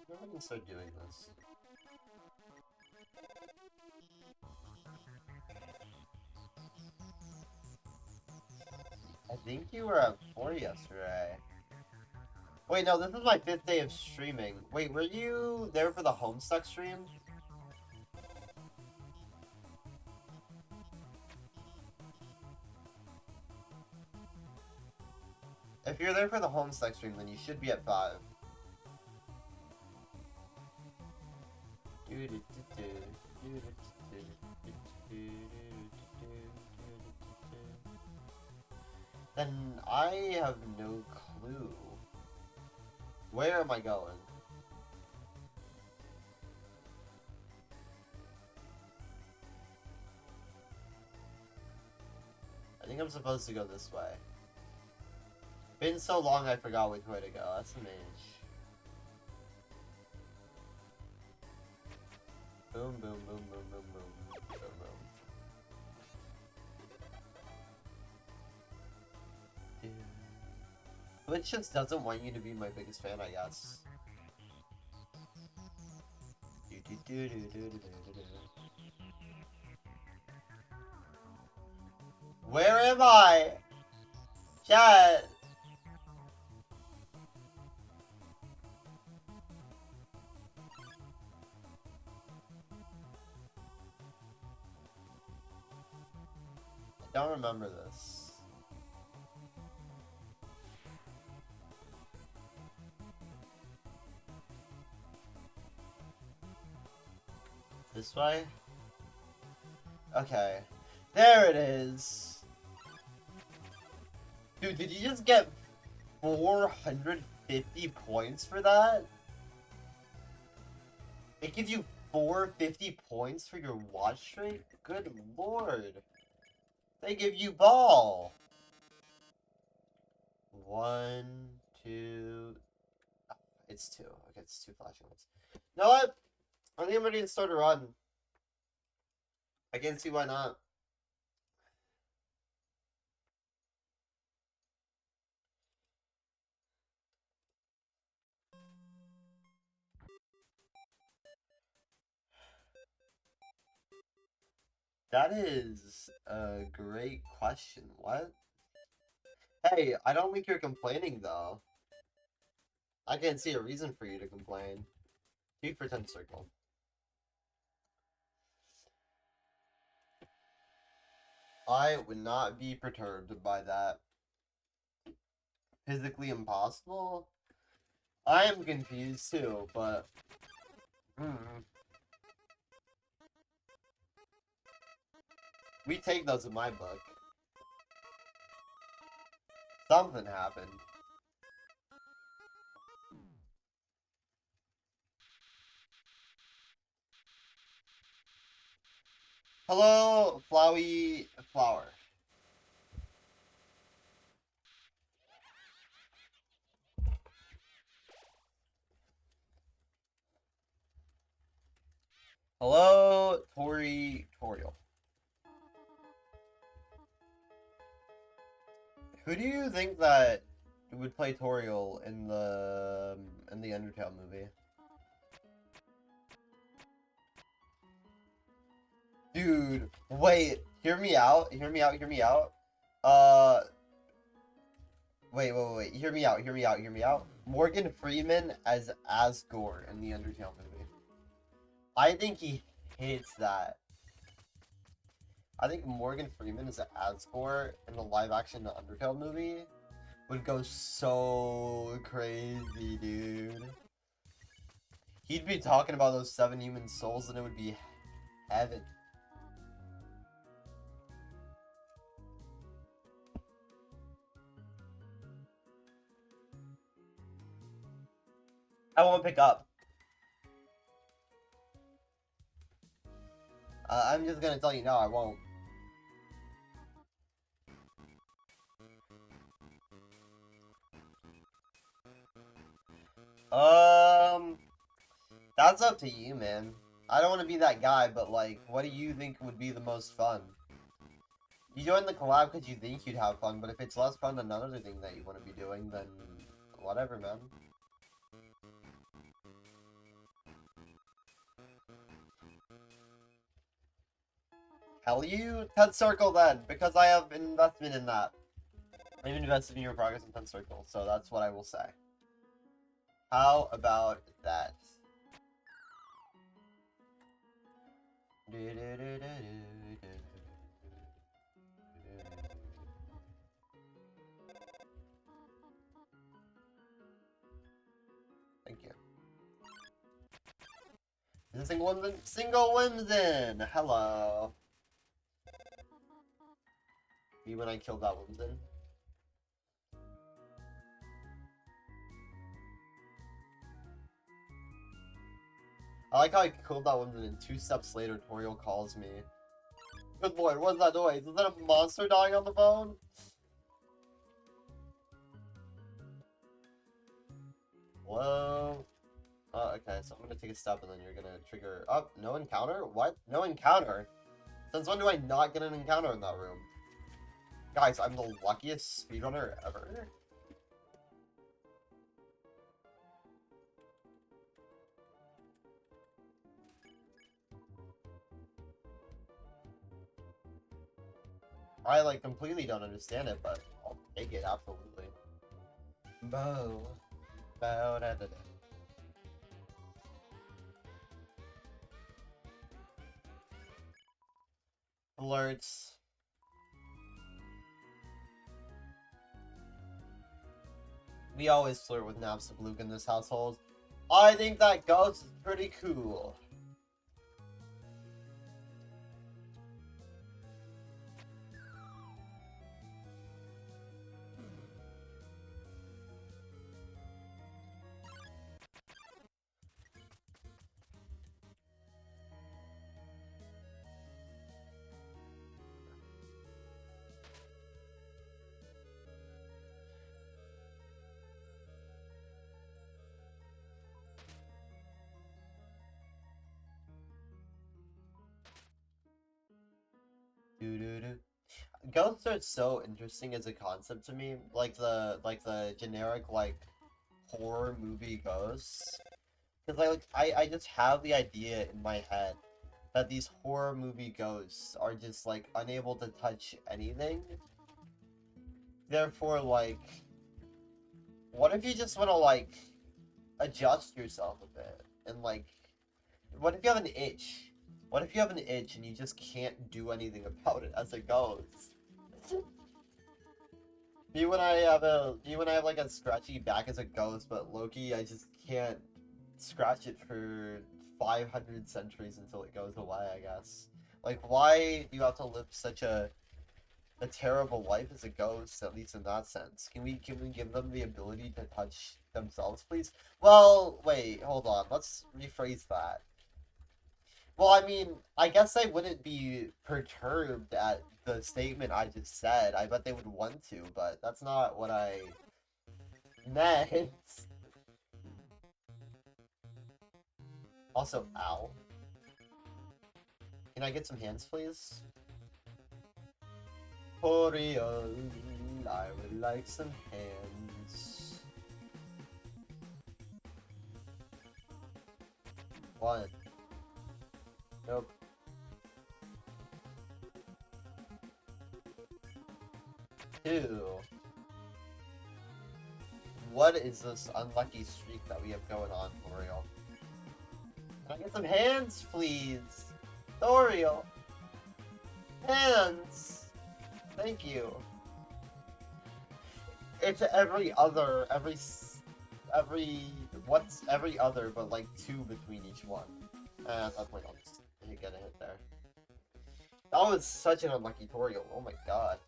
Maybe I can start doing this. I think you were at 4 yesterday. Wait, no, this is my 5th day of streaming. Wait, were you there for the Homestuck stream? If you're there for the Homestuck stream, then you should be at 5. Then I have no clue. Where am I going? I think I'm supposed to go this way. Been so long I forgot which way to go. That's an age. Boom, boom, boom, boom, boom, boom, boom, boom. Twitch just doesn't want you to be my biggest fan, I guess. Where am I? Chat! I don't remember this. This way? Okay. There it is! Dude, did you just get 450 points for that? It gives you 450 points for your watch rate? Good lord. They give you ball. 1, 2... Oh, it's 2. Okay, it's 2 flashing lights. You know what? I think I'm ready to start a run. I can't see why not. That is a great question. What? Hey, I don't think you're complaining, though. I can't see a reason for you to complain. Deep pretend circle. I would not be perturbed by that. Physically impossible? I am confused too, but... We take those in my book. Something happened. Hello, Flowy Flower. Hello, Toriel. Who do you think that would play Toriel in the Undertale movie? Dude, wait, hear me out. Wait. Hear me out. Morgan Freeman as Asgore in the Undertale movie. I think he hates that. I think Morgan Freeman as Asgore in the live-action Undertale movie would go so crazy, dude. He'd be talking about those 7 human souls and it would be heaven. I won't pick up. I'm just gonna tell you now, I won't. That's up to you, man. I don't want to be that guy, but like, what do you think would be the most fun? You join the collab because you think you'd have fun, but if it's less fun than another thing that you want to be doing, then whatever, man. Hell you? 10th Circle then, because I have investment in that. I've invested in your progress in 10th Circle, so that's what I will say. How about that? Thank you. Single Whimsin! Hello. Me when I killed that Whimsin. I like how I killed that Whimsin and 2 steps later Toriel calls me. Good lord, what's that noise? Is that a monster dying on the phone? Hello? Oh, okay, so I'm gonna take a step and then you're gonna trigger... Oh, no encounter? What? No encounter? Since when do I not get an encounter in that room? Guys, I'm the luckiest speedrunner ever. I, like, completely don't understand it, but I'll take it, absolutely. Bow. Bow da da da. Alerts. We always flirt with Naps of Luke in this household. I think that ghost is pretty cool. Ghosts are so interesting as a concept to me, like the generic like horror movie ghosts. Because I just have the idea in my head that these horror movie ghosts are just like unable to touch anything. Therefore, like, what if you just want to like adjust yourself a bit and like, what if you have an itch? What if you have an itch and you just can't do anything about it as it goes? Me when I have like a scratchy back as a ghost, but Loki, I just can't scratch it for 500 centuries until it goes away, I guess. Like, why do you have to live such a terrible life as a ghost, at least in that sense? Can we give them the ability to touch themselves, please? Well, wait, hold on. Let's rephrase that. Well, I mean, I guess I wouldn't be perturbed at the statement I just said. I bet they would want to, but that's not what I meant. Also, ow. Can I get some hands, please? Toriel, I would like some hands. 1. Nope. 2. What is this unlucky streak that we have going on, L'Oreal? Can I get some hands, please? L'Oreal! Hands! Thank you. It's what's every other, but like 2 between each one. At that point, I'll just get a hit there. That was such an unlucky Toriel, oh my god.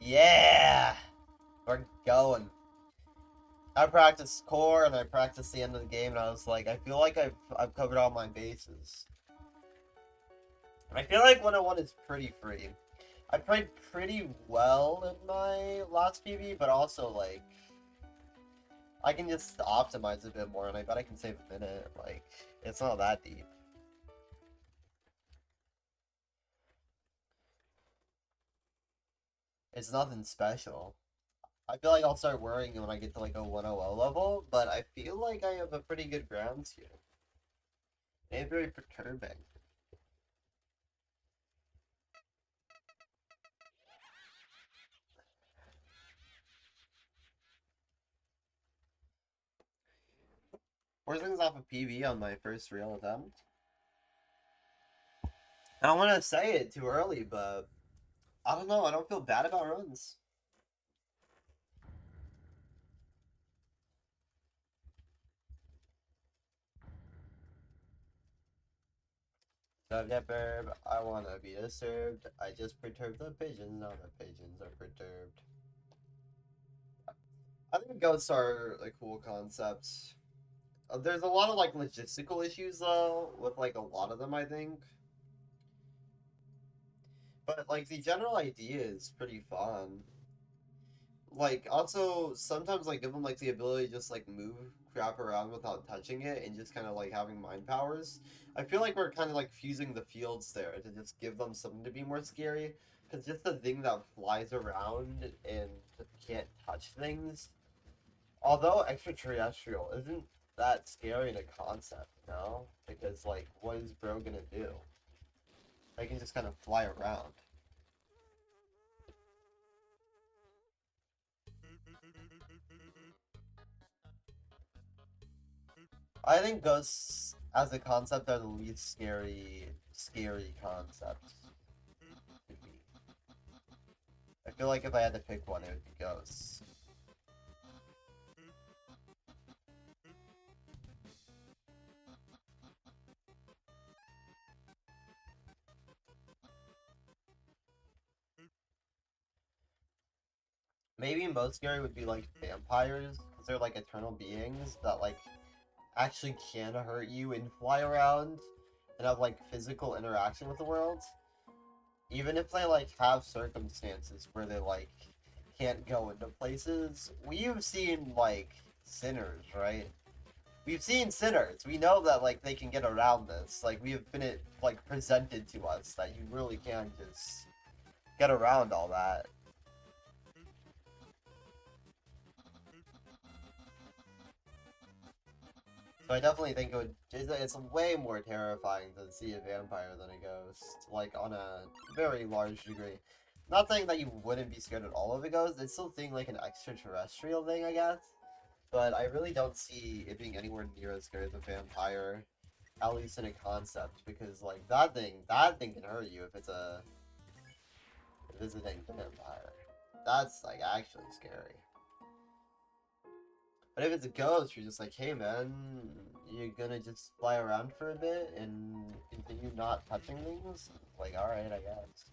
Yeah! We're going. I practiced core and I practiced the end of the game and I was like, I feel like I've covered all my bases. I feel like 101 is pretty free. I played pretty well in my last PB, but also like I can just optimize a bit more and I bet I can save a minute. Like, it's not that deep. It's nothing special. I feel like I'll start worrying when I get to like a 100 level, but I feel like I have a pretty good grounds here. Maybe very perturbing. Worst things off of PB on my first real attempt. I don't want to say it too early, but I don't know. I don't feel bad about runs. Subject verb, I want to be disturbed. I just perturbed the pigeons. Now the pigeons are perturbed. I think ghosts are a cool concept. There's a lot of like logistical issues though, with like a lot of them, I think. But like the general idea is pretty fun. Like also sometimes like give them like the ability to just like move crap around without touching it and just kind of like having mind powers. I feel like we're kind of like fusing the fields there to just give them something to be more scary. Because just the thing that flies around and can't touch things, although extraterrestrial isn't that scary in a concept, no? Because like, what is bro gonna do? They can just kind of fly around. I think ghosts as a concept are the least scary concept to me. I feel like if I had to pick one, it would be ghosts. Maybe most scary would be like vampires, because they're like eternal beings that like actually can hurt you and fly around and have like physical interaction with the world. Even if they like have circumstances where they like can't go into places. We've seen like sinners, right? We've seen sinners. We know that like they can get around this. Like we have been it like presented to us that you really can just get around all that. So I definitely think it's way more terrifying to see a vampire than a ghost, like on a very large degree. Not saying that you wouldn't be scared at all of a ghost, it's still seeing like an extraterrestrial thing, I guess. But I really don't see it being anywhere near as scary as a vampire, at least in a concept, because like that thing can hurt you if it's a visiting vampire. That's like actually scary. But if it's a ghost, you're just like, hey man, you're gonna just fly around for a bit and continue not touching things? Like, alright, I guess.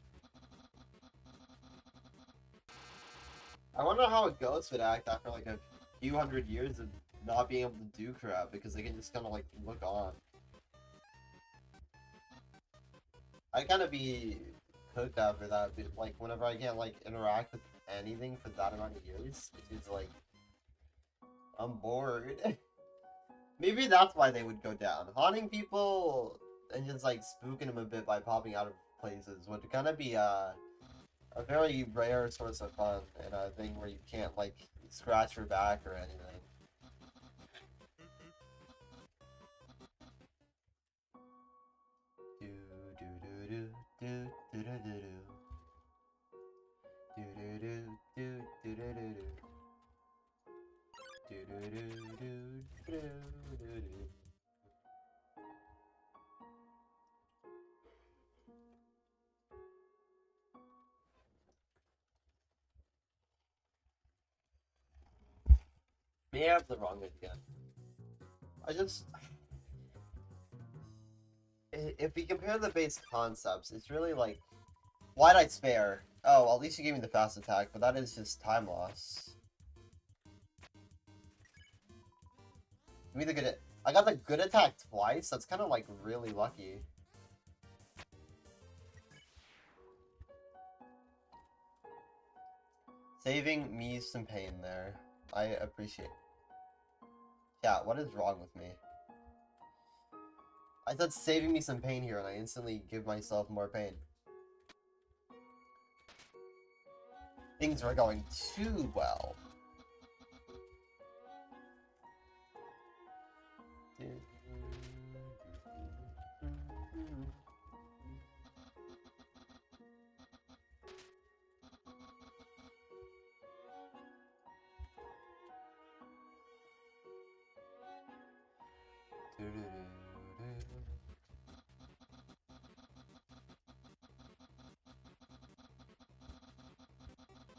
I wonder how a ghost would act after like a few hundred years of not being able to do crap because they can just kind of like look on. I kind of be cooked after that, but like whenever I can't like interact with anything for that amount of years, it's just like I'm bored. Maybe that's why they would go down. Haunting people and just like spooking them a bit by popping out of places would kind of be a very rare source of fun and a thing where you can't like scratch your back or anything. Do do do do do do do do do do do do do do do do. May I have the wrong idea. I just if we compare the base concepts, it's really like why'd I spare? Oh, well, at least you gave me the fast attack, but that is just time loss. Give me the good. I got the good attack twice. That's kind of like really lucky. Saving me some pain there. I appreciate. Yeah, what is wrong with me? I said saving me some pain here, and I instantly give myself more pain. Things were going too well.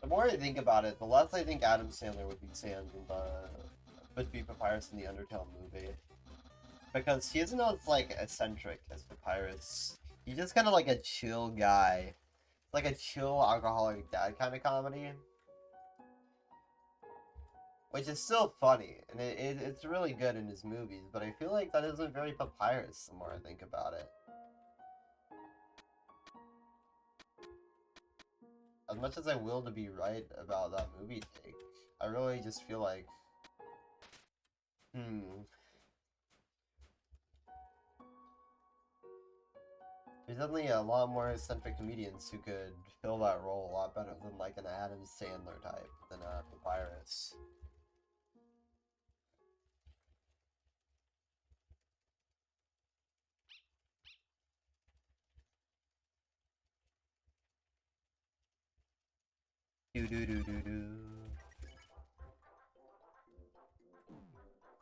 The more I think about it, the less I think Adam Sandler would be Papyrus in the Undertale movie. Because he isn't as, like, eccentric as Papyrus. He's just kind of like a chill guy. Like a chill alcoholic dad kind of comedy. Which is still funny, and it's really good in his movies, but I feel like that isn't very Papyrus the more I think about it. As much as I will to be right about that movie take, I really just feel like, there's definitely a lot more eccentric comedians who could fill that role a lot better than like an Adam Sandler type than a Papyrus. Do do do do do.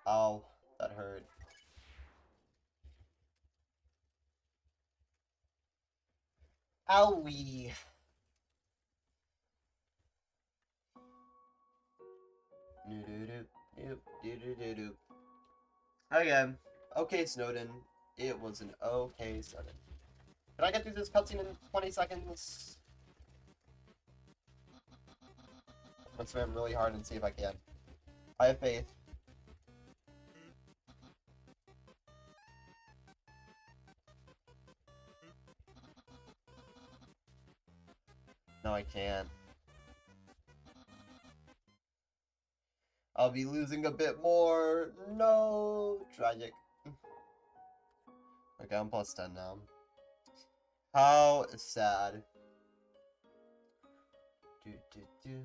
Ow, that hurt. Owie. Do do do do do do do do. Okay. Okay, Snowden. It was an okay Snowden. Can I get through this cutscene in 20 seconds? Let's swim really hard and see if I can. I have faith. No, I can't. I'll be losing a bit more. No, tragic. Okay, I'm plus 10 now. How sad. Do, do, do.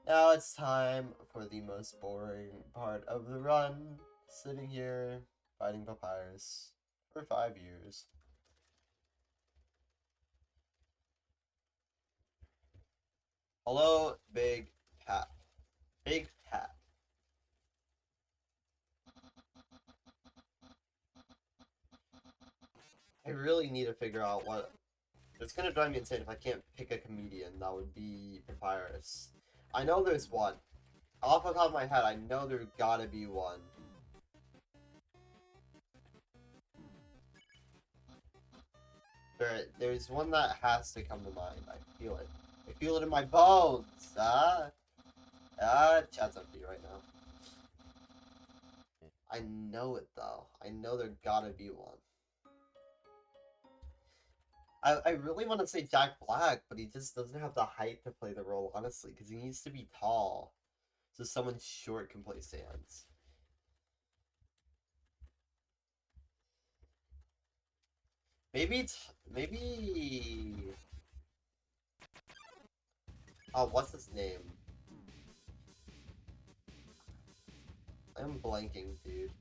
Now it's time for the most boring part of the run. Sitting here, fighting Papyrus for 5 years. Hello, Big Pat. Big Pat. I really need to figure out what... It's gonna drive me insane if I can't pick a comedian that would be Papyrus. I know there's one. Off the top of my head, I know there's gotta be one. There's one that has to come to mind. I feel it. I feel it in my bones. Chat's empty right now. I know it though. I know there gotta be one. I really want to say Jack Black, but he just doesn't have the height to play the role, honestly, because he needs to be tall. So someone short can play Sans. Maybe. Oh, what's his name? I'm blanking, dude.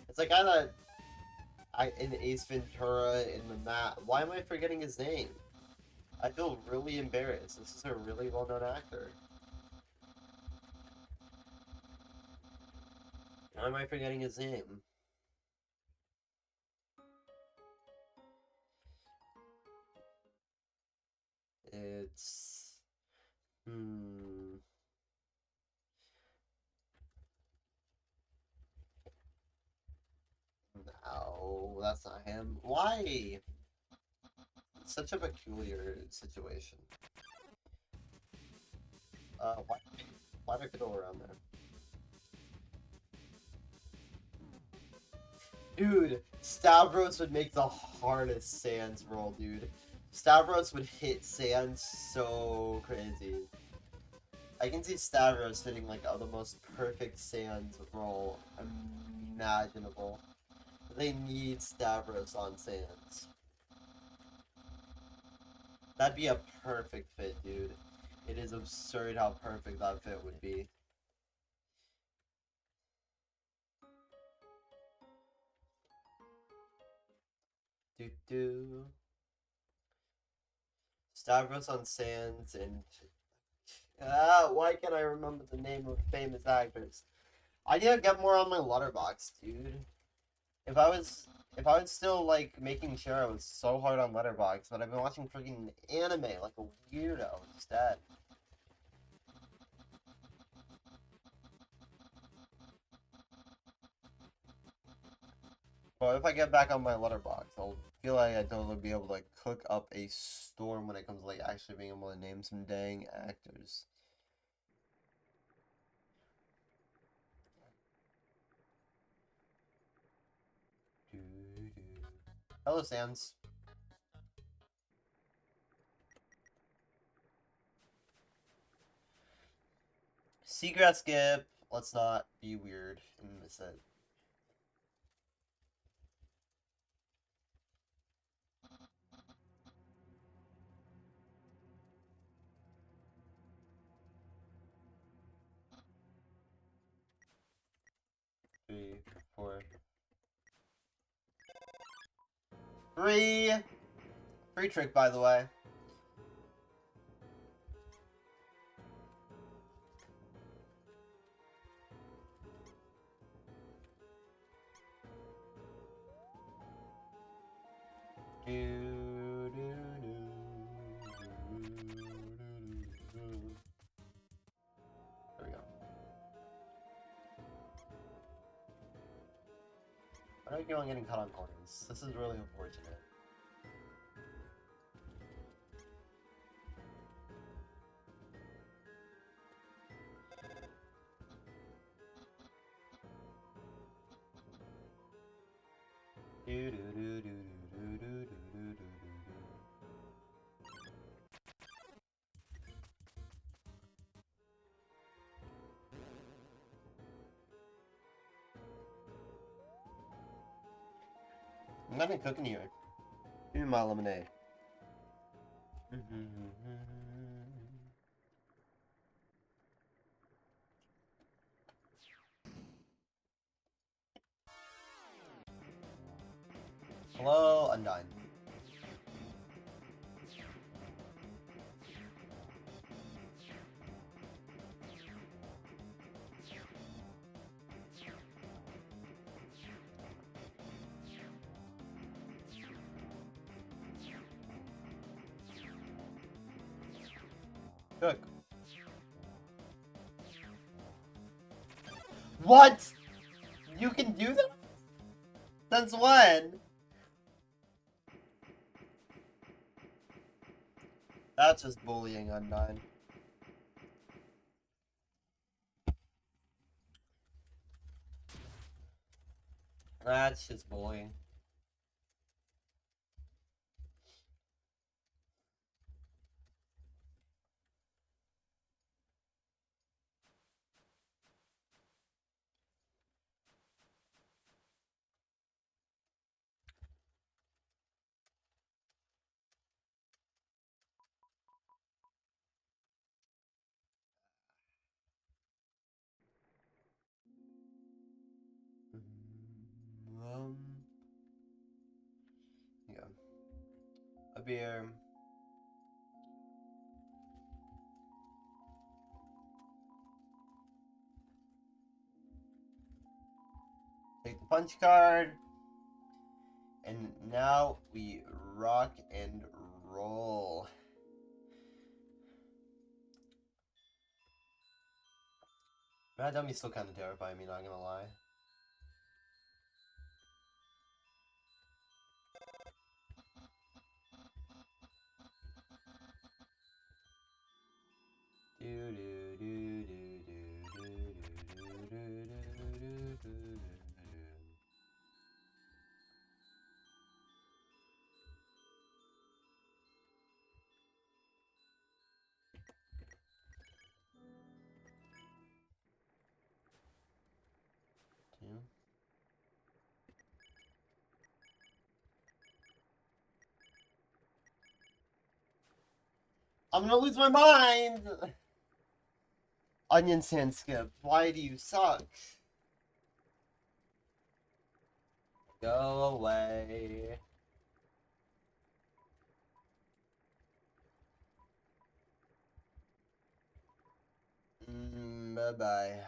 It's like in Ace Ventura in the map. Why am I forgetting his name? I feel really embarrassed. This is a really well-known actor. Why am I forgetting his name? It's... No, that's not him. Why? It's such a peculiar situation. Why did I go around there? Dude, Stavros would make the hardest Sans roll, dude. Stavros would hit Sans so crazy. I can see Stavros hitting like the most perfect Sans roll imaginable. They need Stavros on Sans. That'd be a perfect fit, dude. It is absurd how perfect that fit would be. Do. Stavros on Sans and why can't I remember the name of famous actors? I need to get more on my letterbox, dude. If I was still like making sure I was so hard on letterbox, but I've been watching freaking anime like a weirdo instead. But if I get back on my letterbox, I'll feel like I'd totally be able to like cook up a storm when it comes to like actually being able to name some dang actors. Hello, Sans. Seagrass skip. Let's not be weird and miss it. Three, four. Free trick, by the way. There we go. I don't keep on getting caught on corners. This is really unfortunate. I'm not even cooking here. Give me my lemonade. Hello, Undyne. Cook. What? You can do that? Since when? That's just bullying, Undyne. That's just bullying. beer. Take the punch card. And now we rock and roll. That dummy's still kind of terrifying me, not gonna lie. I'm gonna lose my mind! Onion Sand Skip, why do you suck? Go away. Bye-bye.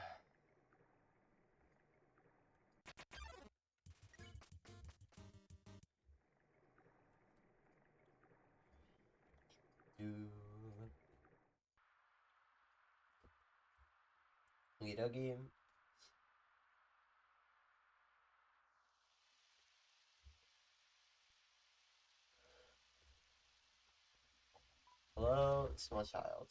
Video game. Hello, small child.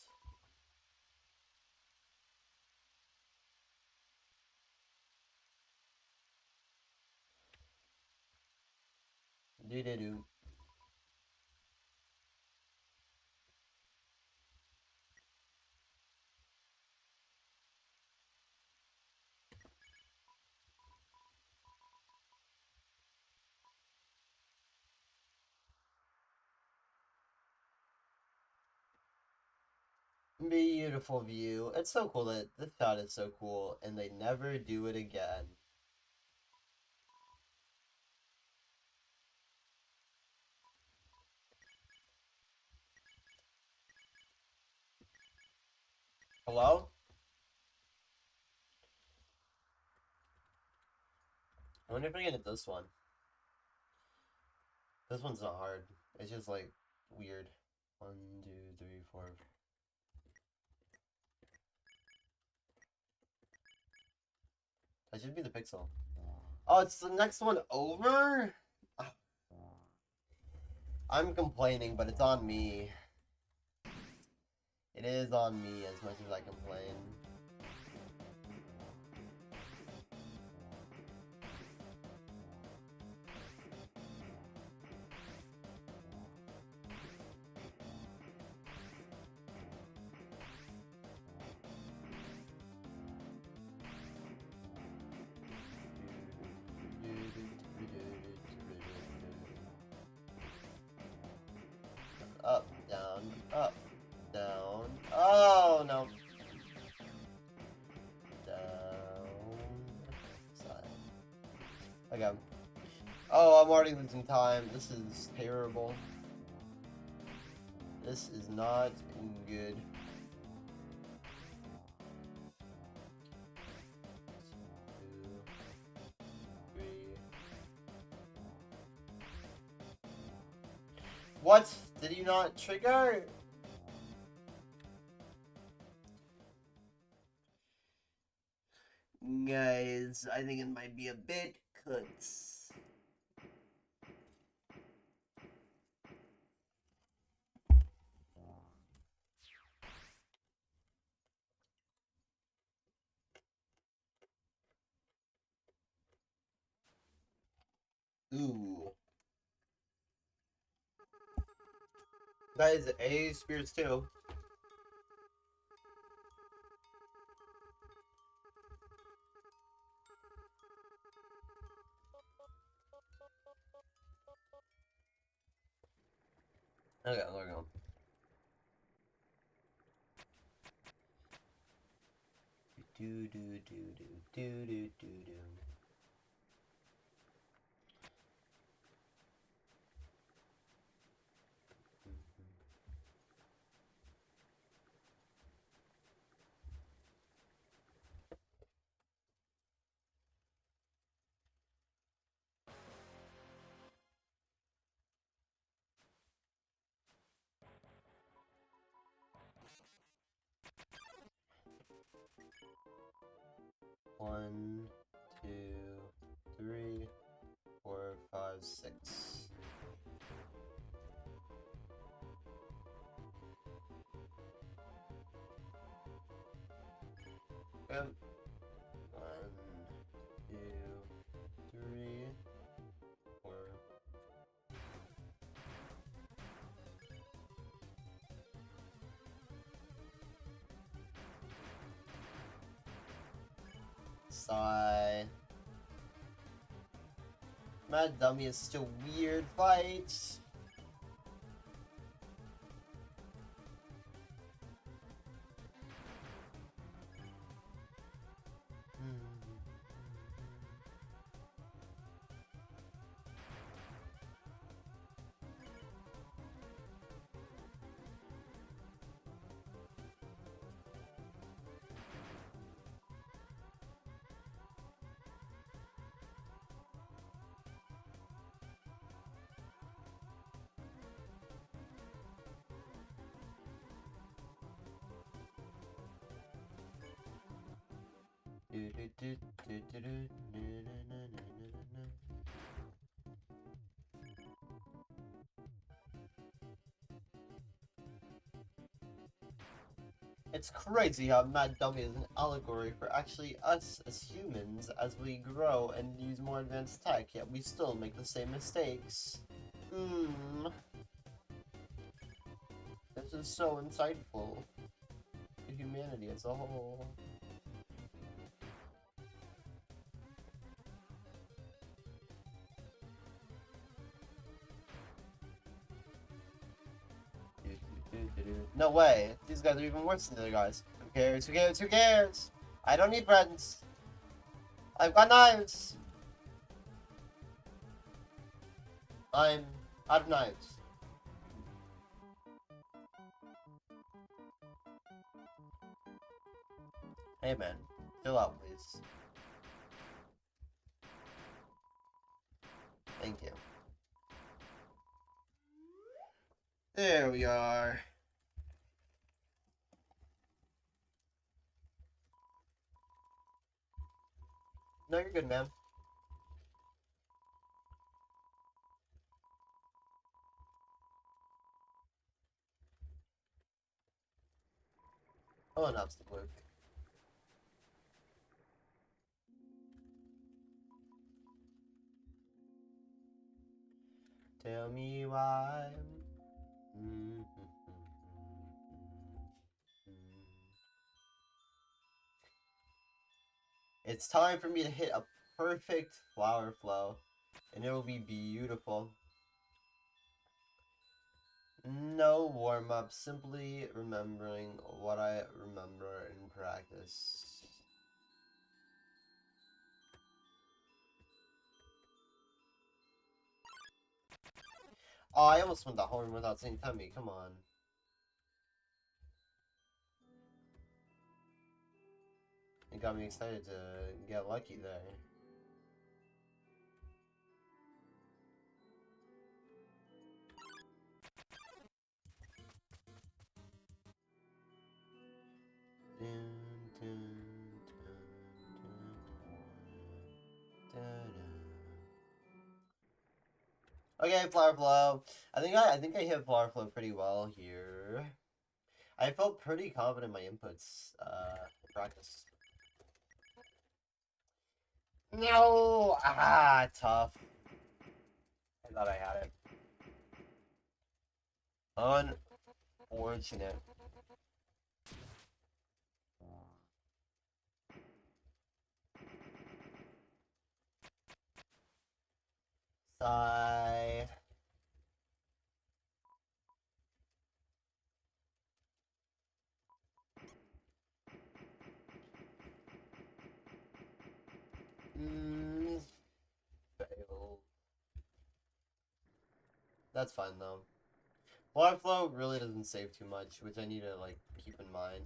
Do-do-do. Beautiful view. It's so cool that this shot is so cool, and they never do it again. Hello? I wonder if I get this one. This one's not hard. It's just like weird. 1, 2, 3, 4. That should be the pixel. Oh, it's the next one over? I'm complaining, but it's on me. It is on me as much as I complain. Up, down, up, down. Oh, no. Down. Side. Okay. Oh, I'm already losing time. This is terrible. This is not good. 2, 3. What? Did you not trigger? Guys, I think it might be a bit cuts. Ooh. That is A Spirits 2. Okay, there we go. Do do do do do do do do. 1, 2, 3, 4, 5, 6. Yep. 1, 2, 3, 4. Sigh. Mad Dummy is such a weird fight. It's crazy how Mad Dummy is an allegory for actually us as humans as we grow and use more advanced tech, yet we still make the same mistakes. This is so insightful to humanity as a whole. No way. These guys are even worse than the other guys. Who cares? Who cares? Who cares? I don't need friends. I've got knives. I'm out of knives. Hey man, chill out please. Thank you. There we are. No, you're good, man. Oh, an obstacle. Tell me why. It's time for me to hit a perfect flower flow, and it will be beautiful. No warm-up, simply remembering what I remember in practice. Oh, I almost went the horn without saying tummy, come on. It got me excited to get lucky there. Okay, flower flow. I think I hit flower flow pretty well here. I felt pretty confident in my inputs in practice. No! Ah, tough. I thought I had it. Unfortunate. Sigh. Fail. That's fine though. Water flow really doesn't save too much, which I need to like keep in mind.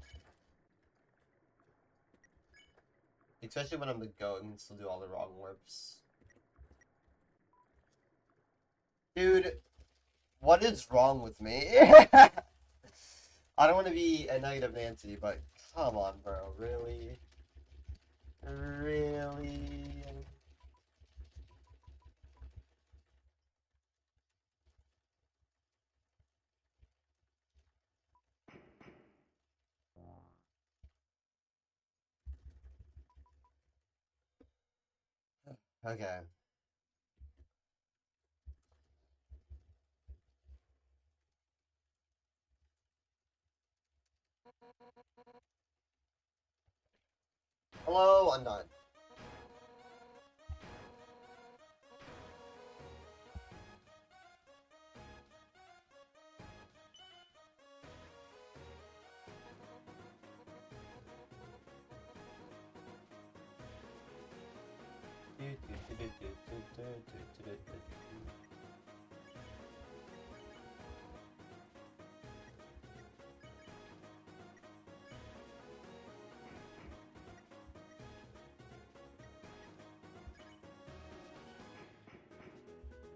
Especially when I'm the goat and can still do all the wrong warps. Dude, what is wrong with me? I don't want to be a negative Nancy, but Come on, bro. Really? Really? Okay. Hello, I'm done.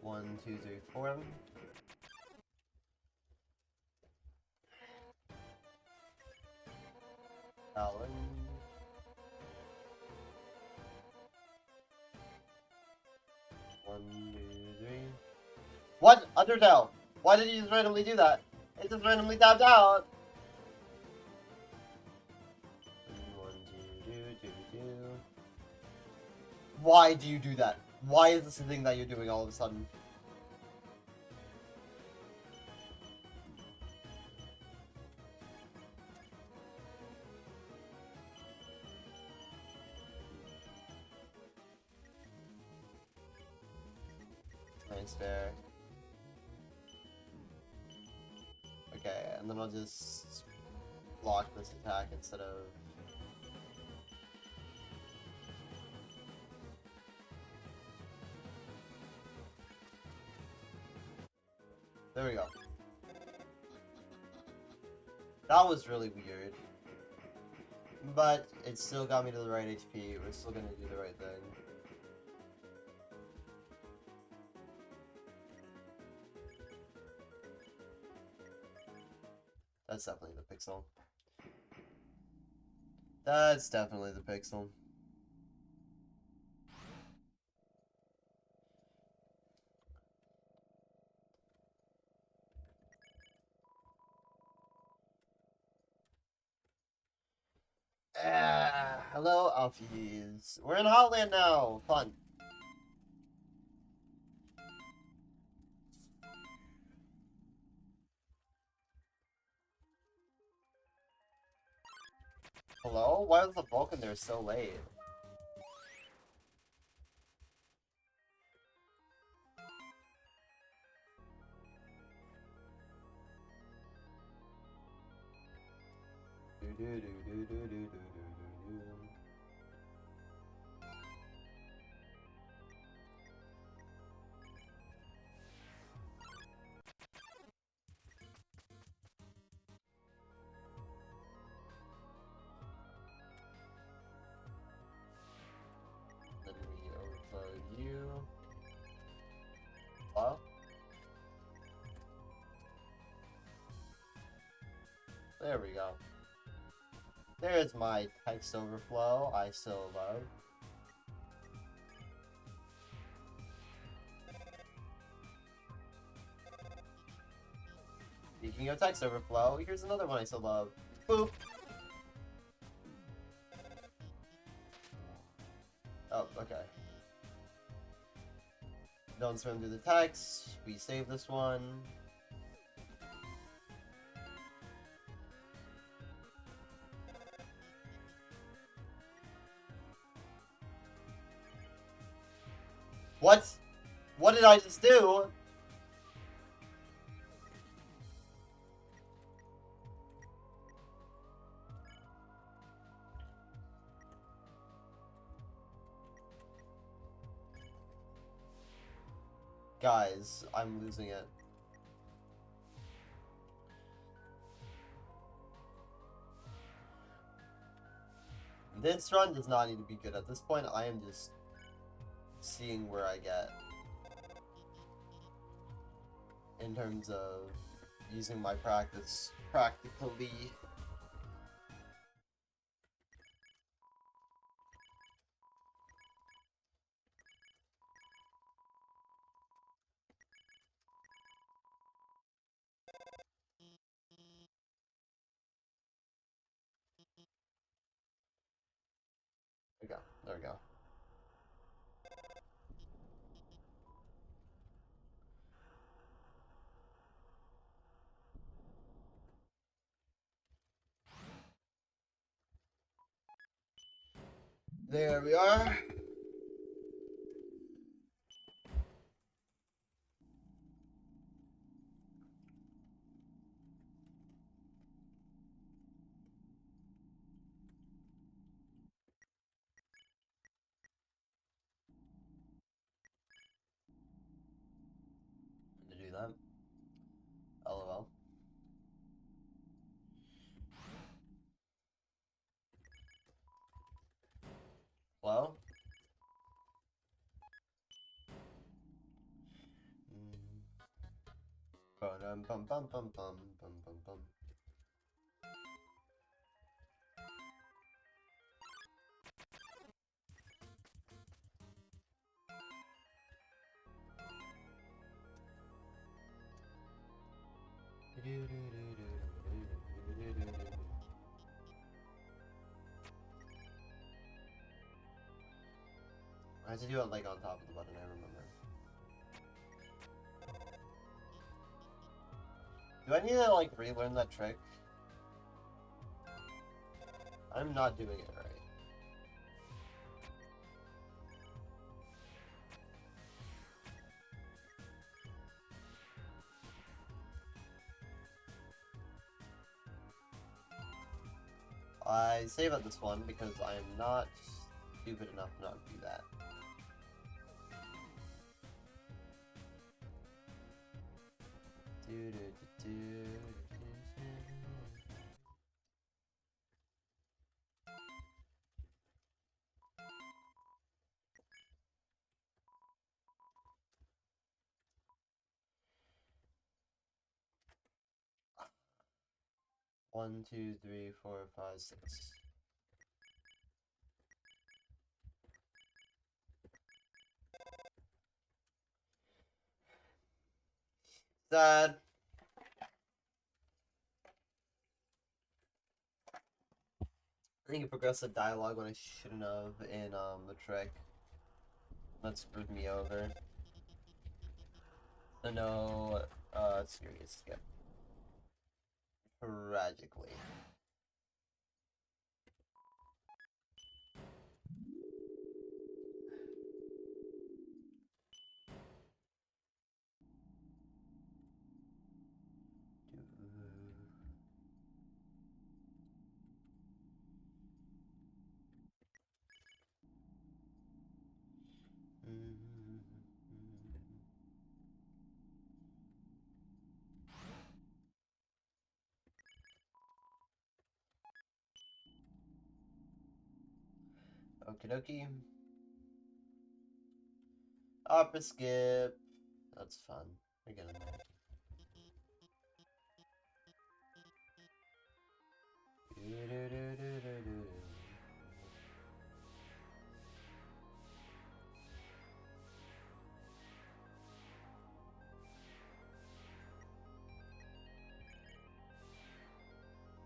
One, two, three, four. Alan. One, two, three. What? Undertale! Why did you just randomly do that? It just randomly tapped out! One, two. Why do you do that? Why is this a thing that you're doing all of a sudden? Nice there. Okay, and then I'll just block this attack instead of... There we go. That was really weird. But it still got me to the right HP. We're still gonna do the right thing. That's definitely the pixel. That's definitely the pixel. Hello, Alfies. We're in Hotland now. Fun. Hello? Why was the Vulcan there so late? Then we overload you. Hello? There we go. There's my text overflow I still love. Speaking of text overflow, here's another one I still love. Boop! Oh, okay. Don't swim through the text. We save this one. What? What did I just do? Guys, I'm losing it. This run does not need to be good at this point. I am just seeing where I get in terms of using my practice practically. There we go. There we are. To do that. LOL. Hello? Bum bum bum bum bum bum bum bum. I had to do it like on top of the button, I remember. Do I need to like relearn that trick? I'm not doing it right. I save at this one because I am not stupid enough not to do that. One, two, three, four, five, six. Sad. I think it progressed the dialogue when I shouldn't have in the trick. That screwed me over. So no, serious skip. Tragically. Okie dokie. Opera skip. That's fun. We're getting there.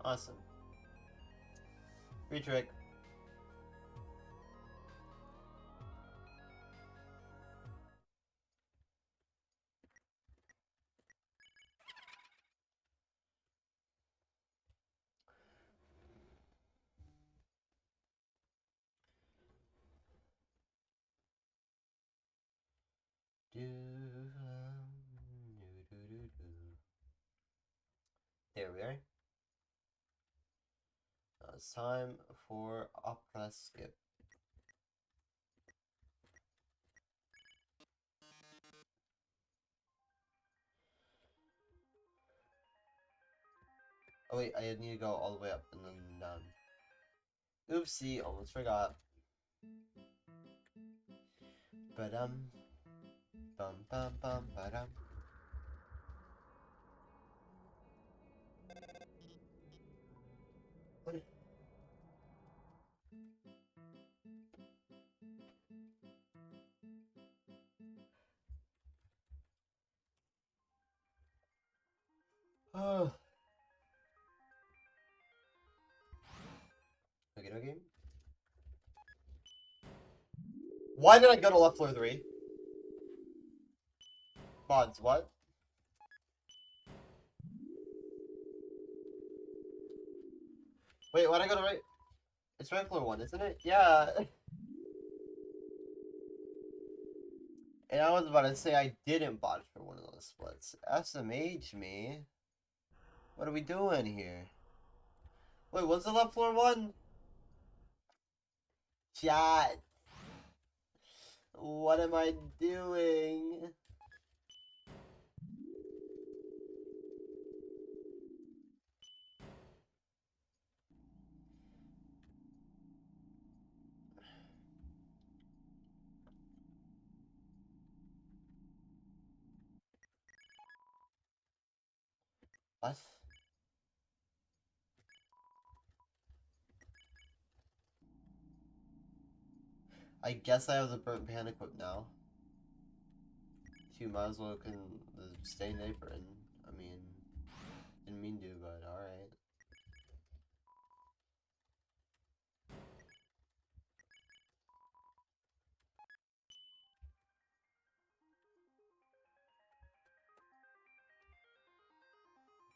Awesome. Free trick. There we are. Now it's time for opera skip. Oh wait, I need to go all the way up and then down. Oopsie, almost forgot. Ba-dum. Bum bum bum ba-dum. Oh. Okay, okay. Why did I go to left floor 3? Mods, what? Wait, why'd I go to right? It's right floor 1, isn't it? Yeah. And I was about to say I didn't bot for one of those splits. SMH me. What are we doing here? Wait, was the left floor 1? Chat. What am I doing? What? I guess I have the burnt pan equipped now. You might as well can the stained apron. I mean, didn't mean to, but alright.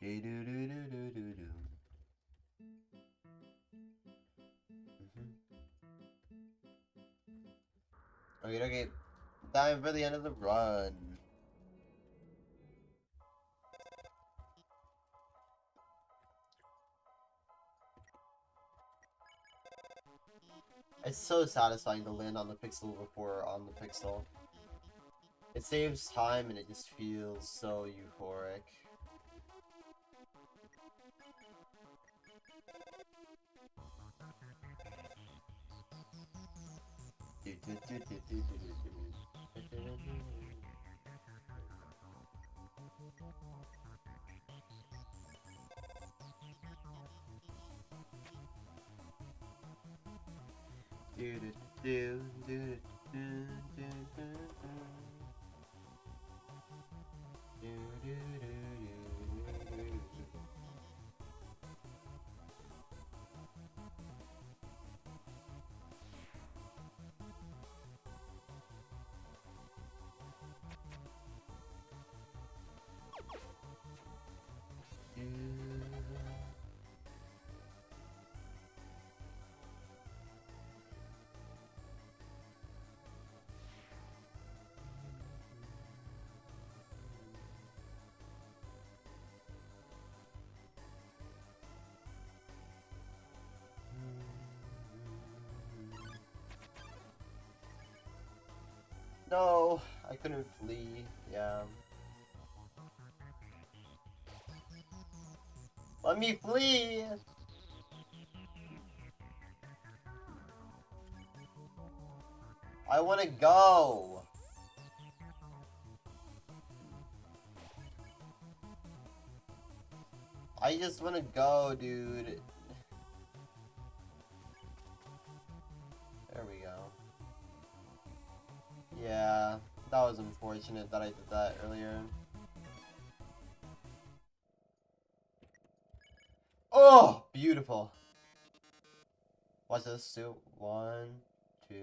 Do do do do do do do. Okay. Time for the end of the run. It's so satisfying to land on the pixel before on the pixel. It saves time and it just feels so euphoric. No, I couldn't flee. Yeah. Let me flee! I wanna go! I just wanna go, dude. There we go. Yeah, that was unfortunate that I did that earlier. Oh, beautiful. Watch this too. 1, 2.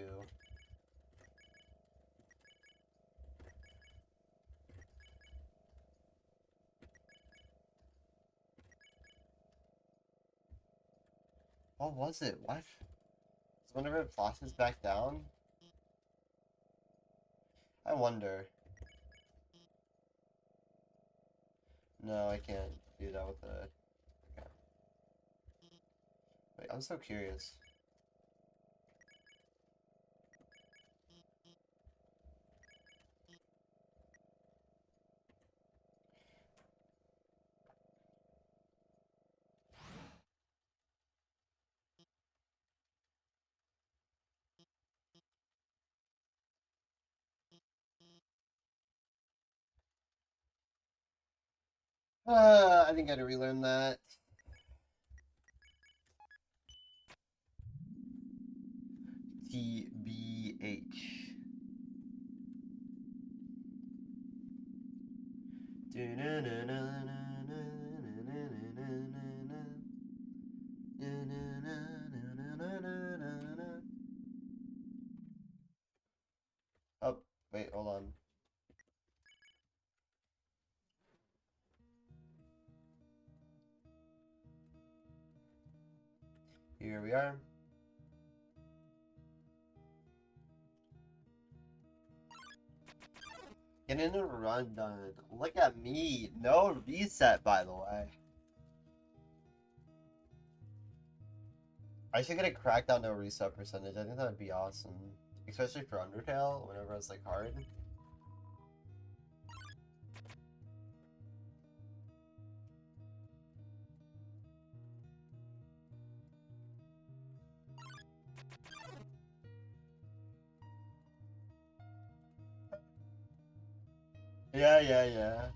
What was it? What? So whenever it flashes back down? I wonder. No, I can't do that with the... Okay. Wait, I'm so curious. I think I had to relearn that. TBH. Here we are. Getting a run done. Look at me. No reset, by the way. I should get a crackdown no reset percentage. I think that would be awesome. Especially for Undertale, whenever it's like hard. Yeah.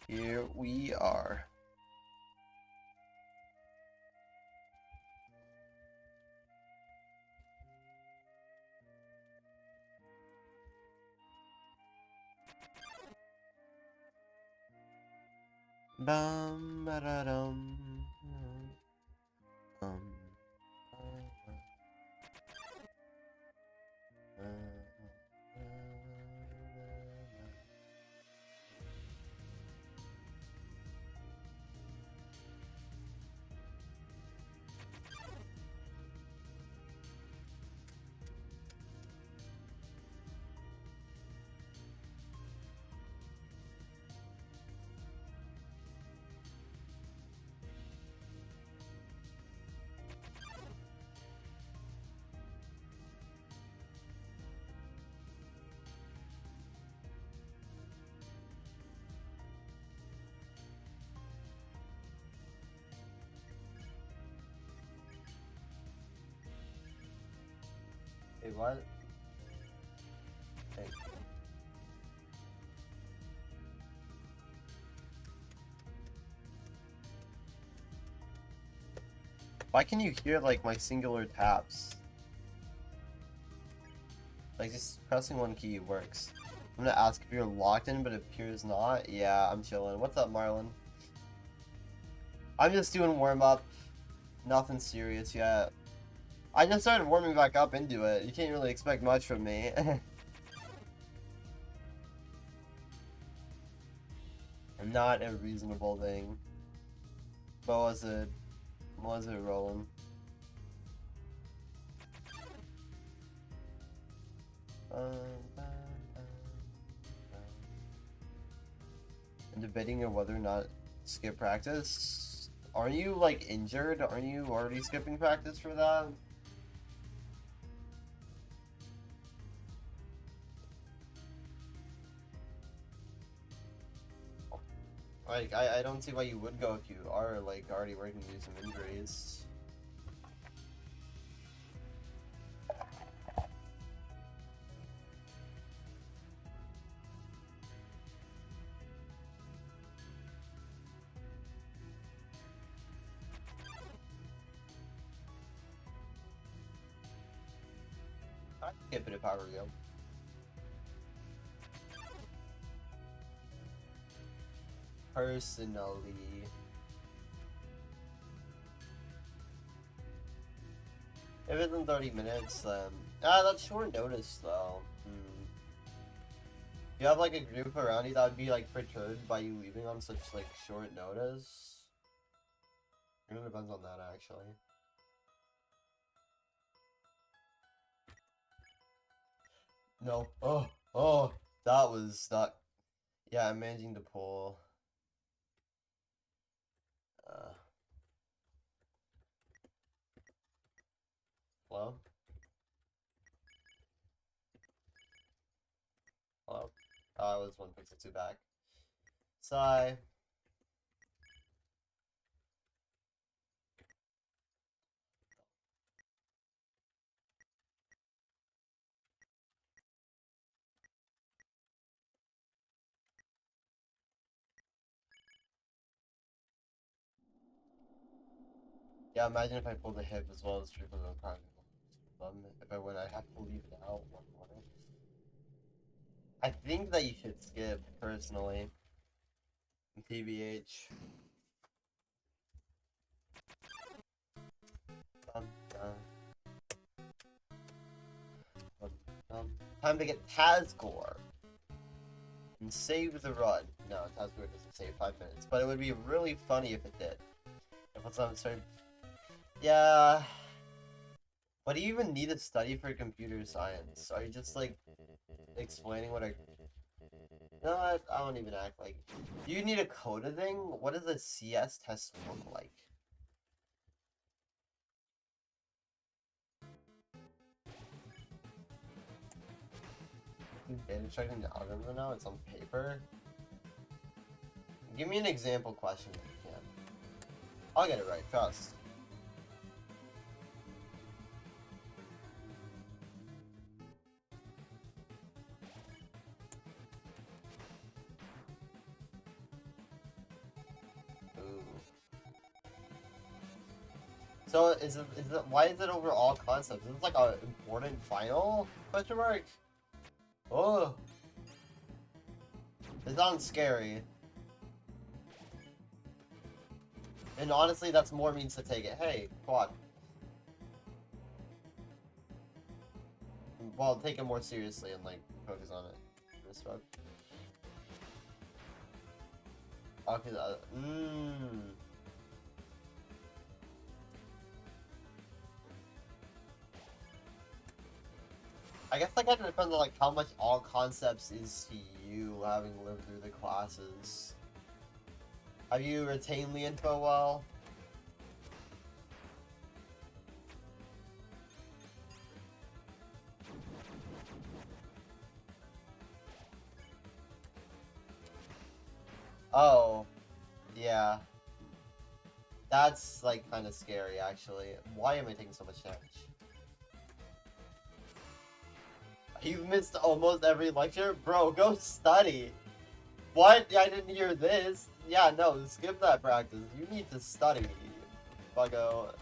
Here we are. Bum ba da dum. Um. Wait, what? Hey. Why can you hear like my singular taps? Like just pressing one key works. I'm gonna ask if you're locked in, but it appears not. Yeah, I'm chilling. What's up, Marlon? I'm just doing warm up. Nothing serious yet. I just started warming back up into it. You can't really expect much from me. Not a reasonable thing. But was it rolling? And debating on whether or not skip practice. Aren't you like injured? Aren't you already skipping practice for that? Like, I don't see why you would go if you are, like, already working through some injuries. I can get a bit of power go. Personally. If it's in 30 minutes, then... that's short notice, though. You have, like, a group around you that would be, like, perturbed by you leaving on such, like, short notice. It really depends on that, actually. No. Oh, that was that. Yeah, I'm managing the pool. Hello? Hello? Oh, I was 1.62 back. Sigh. Yeah, imagine if I pulled a hip as well as triple the prime. If I win, I have to leave it out one more. I think that you should skip, personally. TBH. Dun, dun, dun, dun. Time to get Tazcore. And save the run. No, Tazcore doesn't save 5 minutes, but it would be really funny if it did. If it's on certain... Yeah... What do you even need to study for computer science? Are you just, like, explaining what a... You know what? I don't even act like... Do you need a coda thing? What does a CS test look like? Data checking the algorithm now? It's on paper? Give me an example question if you can. I'll get it right, trust. Ooh. So why is it over all concepts? Is this like an important final? Question mark? Oh. It sounds scary. And honestly, that's more means to take it. Hey, quad. Well, take it more seriously and, like, focus on it. Respect. Okay, I guess that kind of depends on, like, how much all concepts is to you, having lived through the classes. Have you retained the info well? Oh, yeah. That's, like, kind of scary, actually. Why am I taking so much damage? You've missed almost every lecture? Bro, go study! What? I didn't hear this. Yeah, no, skip that practice. You need to study, buggo.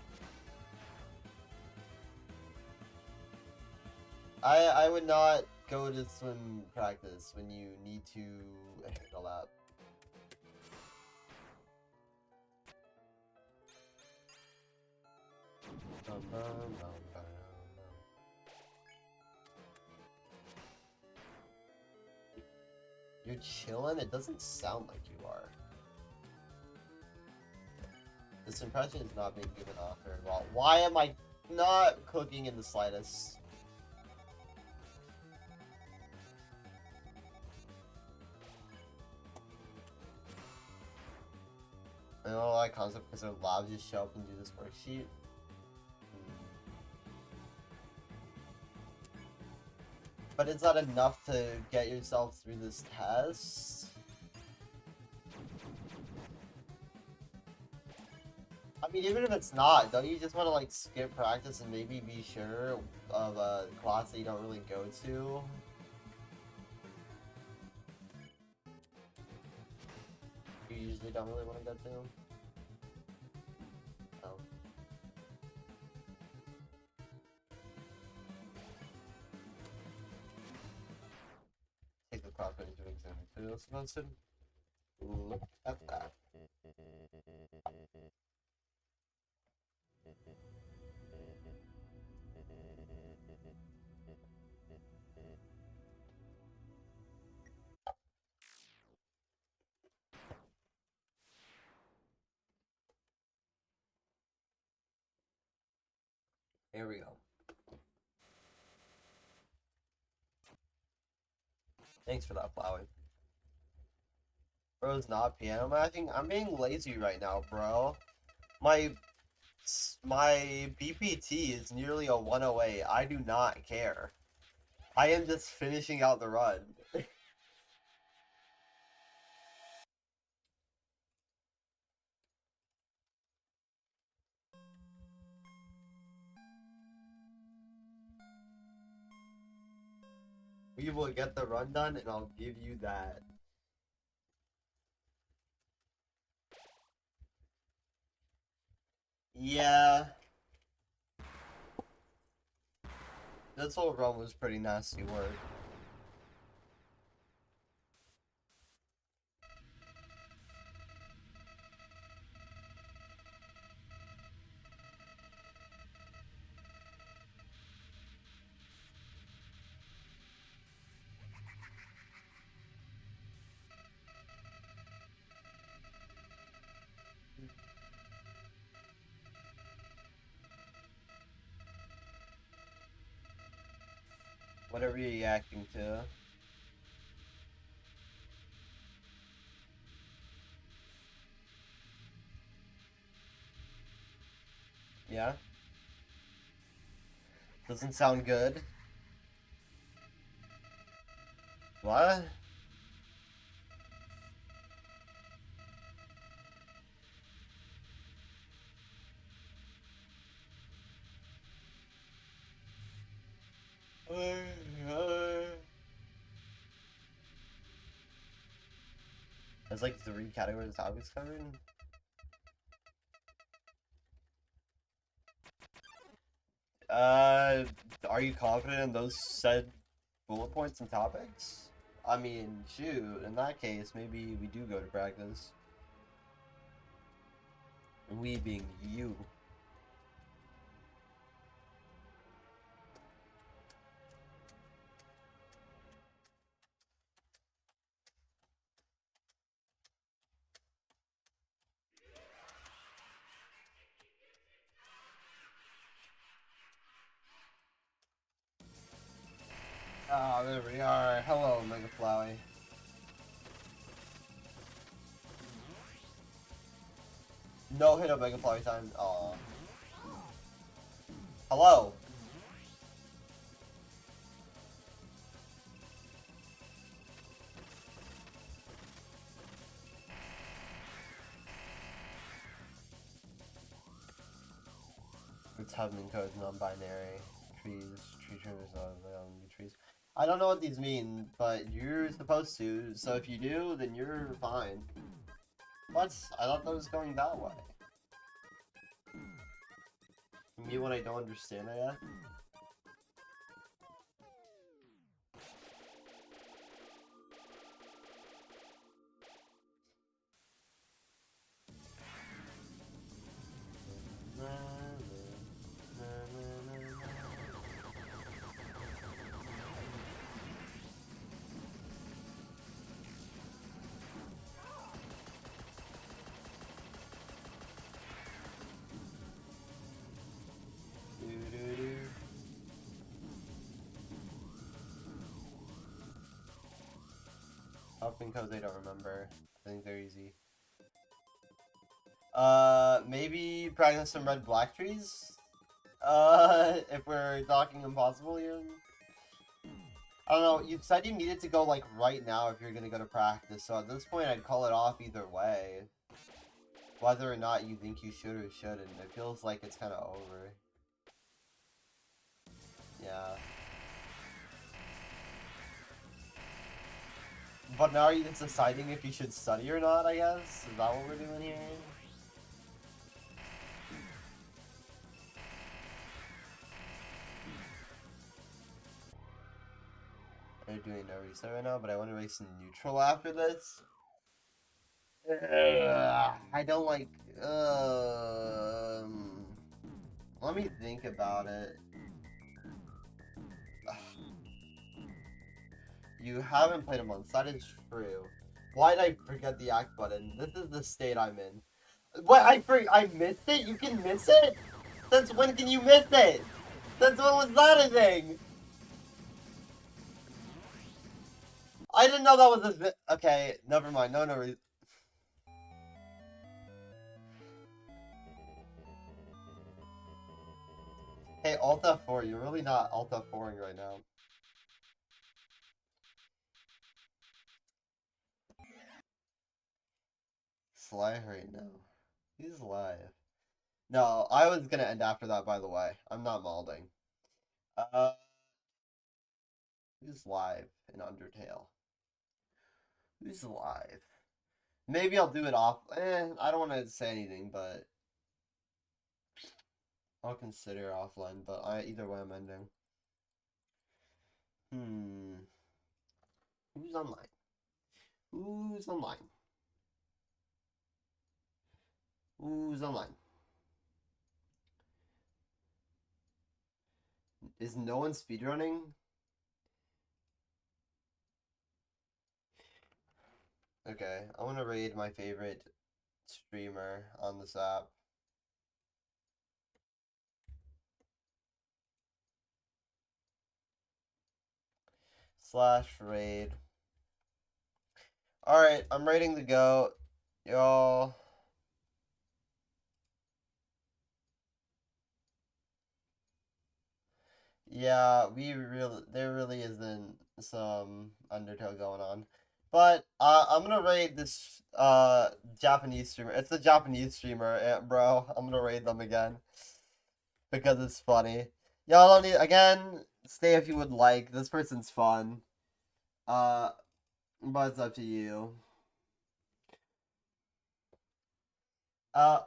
I would not go to swim practice when you need to handle that. You're chilling? It doesn't sound like you are. This impression is not being given off very well. Why am I not cooking in the slightest? I don't like concept because they're allowed to just show up and do this worksheet. But is that enough to get yourself through this test? I mean, even if it's not, don't you just want to, like, skip practice and maybe be sure of a class that you don't really go to? You usually don't really want to go to? Oh. Take the proper into exam materials sponsored. Look at that. Here we go. Thanks for that, plowing. Bro's not piano matching. I'm being lazy right now, bro. My BPT is nearly a 108. I do not care. I am just finishing out the run. We will get the run done, and I'll give you that. Yeah. This whole run was pretty nasty work. What are we reacting to? Yeah? Doesn't sound good. What? There's like 3 categories of topics covered. Are you confident in those said bullet points and topics? I mean, shoot, in that case, maybe we do go to practice. We being you. Ah, there we are. Hello, Mega Flowey. No hit on Mega Flowey time. Aw. Hello. It's Hubman code, non-binary. Trees, tree trimmers, trees. I don't know what these mean, but you're supposed to, so if you do, then you're fine. What? I thought that was going that way. Me when I don't understand it yet? Helping codes I don't remember. I think they're easy. Maybe practice some red black trees? If we're talking impossible here. I don't know, you said you needed to go, like, right now if you're gonna go to practice, so at this point I'd call it off either way. Whether or not you think you should or shouldn't, it feels like it's kind of over. Yeah. But now are you just deciding if you should study or not, I guess? Is that what we're doing here? They're doing no reset right now, but I want to race in neutral after this. I don't like. Let me think about it. You haven't played a month. That is true. Why did I forget the act button? This is the state I'm in. What? I missed it? You can miss it? Since when can you miss it? Since when was that a thing? I didn't know that was a okay, never mind. No, no. Hey, Alt F4, you're really not Alt F4ing right now. He's live right now. He's live. No, I was gonna end after that, by the way. I'm not malding. Uh, who's live in Undertale? Who's live? Maybe I'll do it off. I don't want to say anything, but I'll consider offline. But either way, I'm ending. Who's online? Who's online? Who's online? Is no one speedrunning? Okay, I want to raid my favorite streamer on this app. slash raid. Alright, I'm raiding the goat. Y'all. Yeah, there really isn't some Undertale going on. But I'm gonna raid this Japanese streamer. It's a Japanese streamer, bro. I'm gonna raid them again because it's funny. Y'all don't need again. Stay if you would like. This person's fun. Uh, but it's up to you. Uh,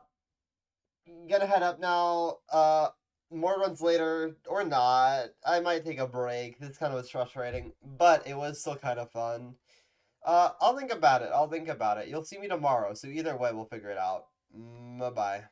gonna head up now. More runs later or not. I might take a break. This kind of was frustrating, but it was still kind of fun. I'll think about it. I'll think about it. You'll see me tomorrow, so either way, we'll figure it out. Bye bye.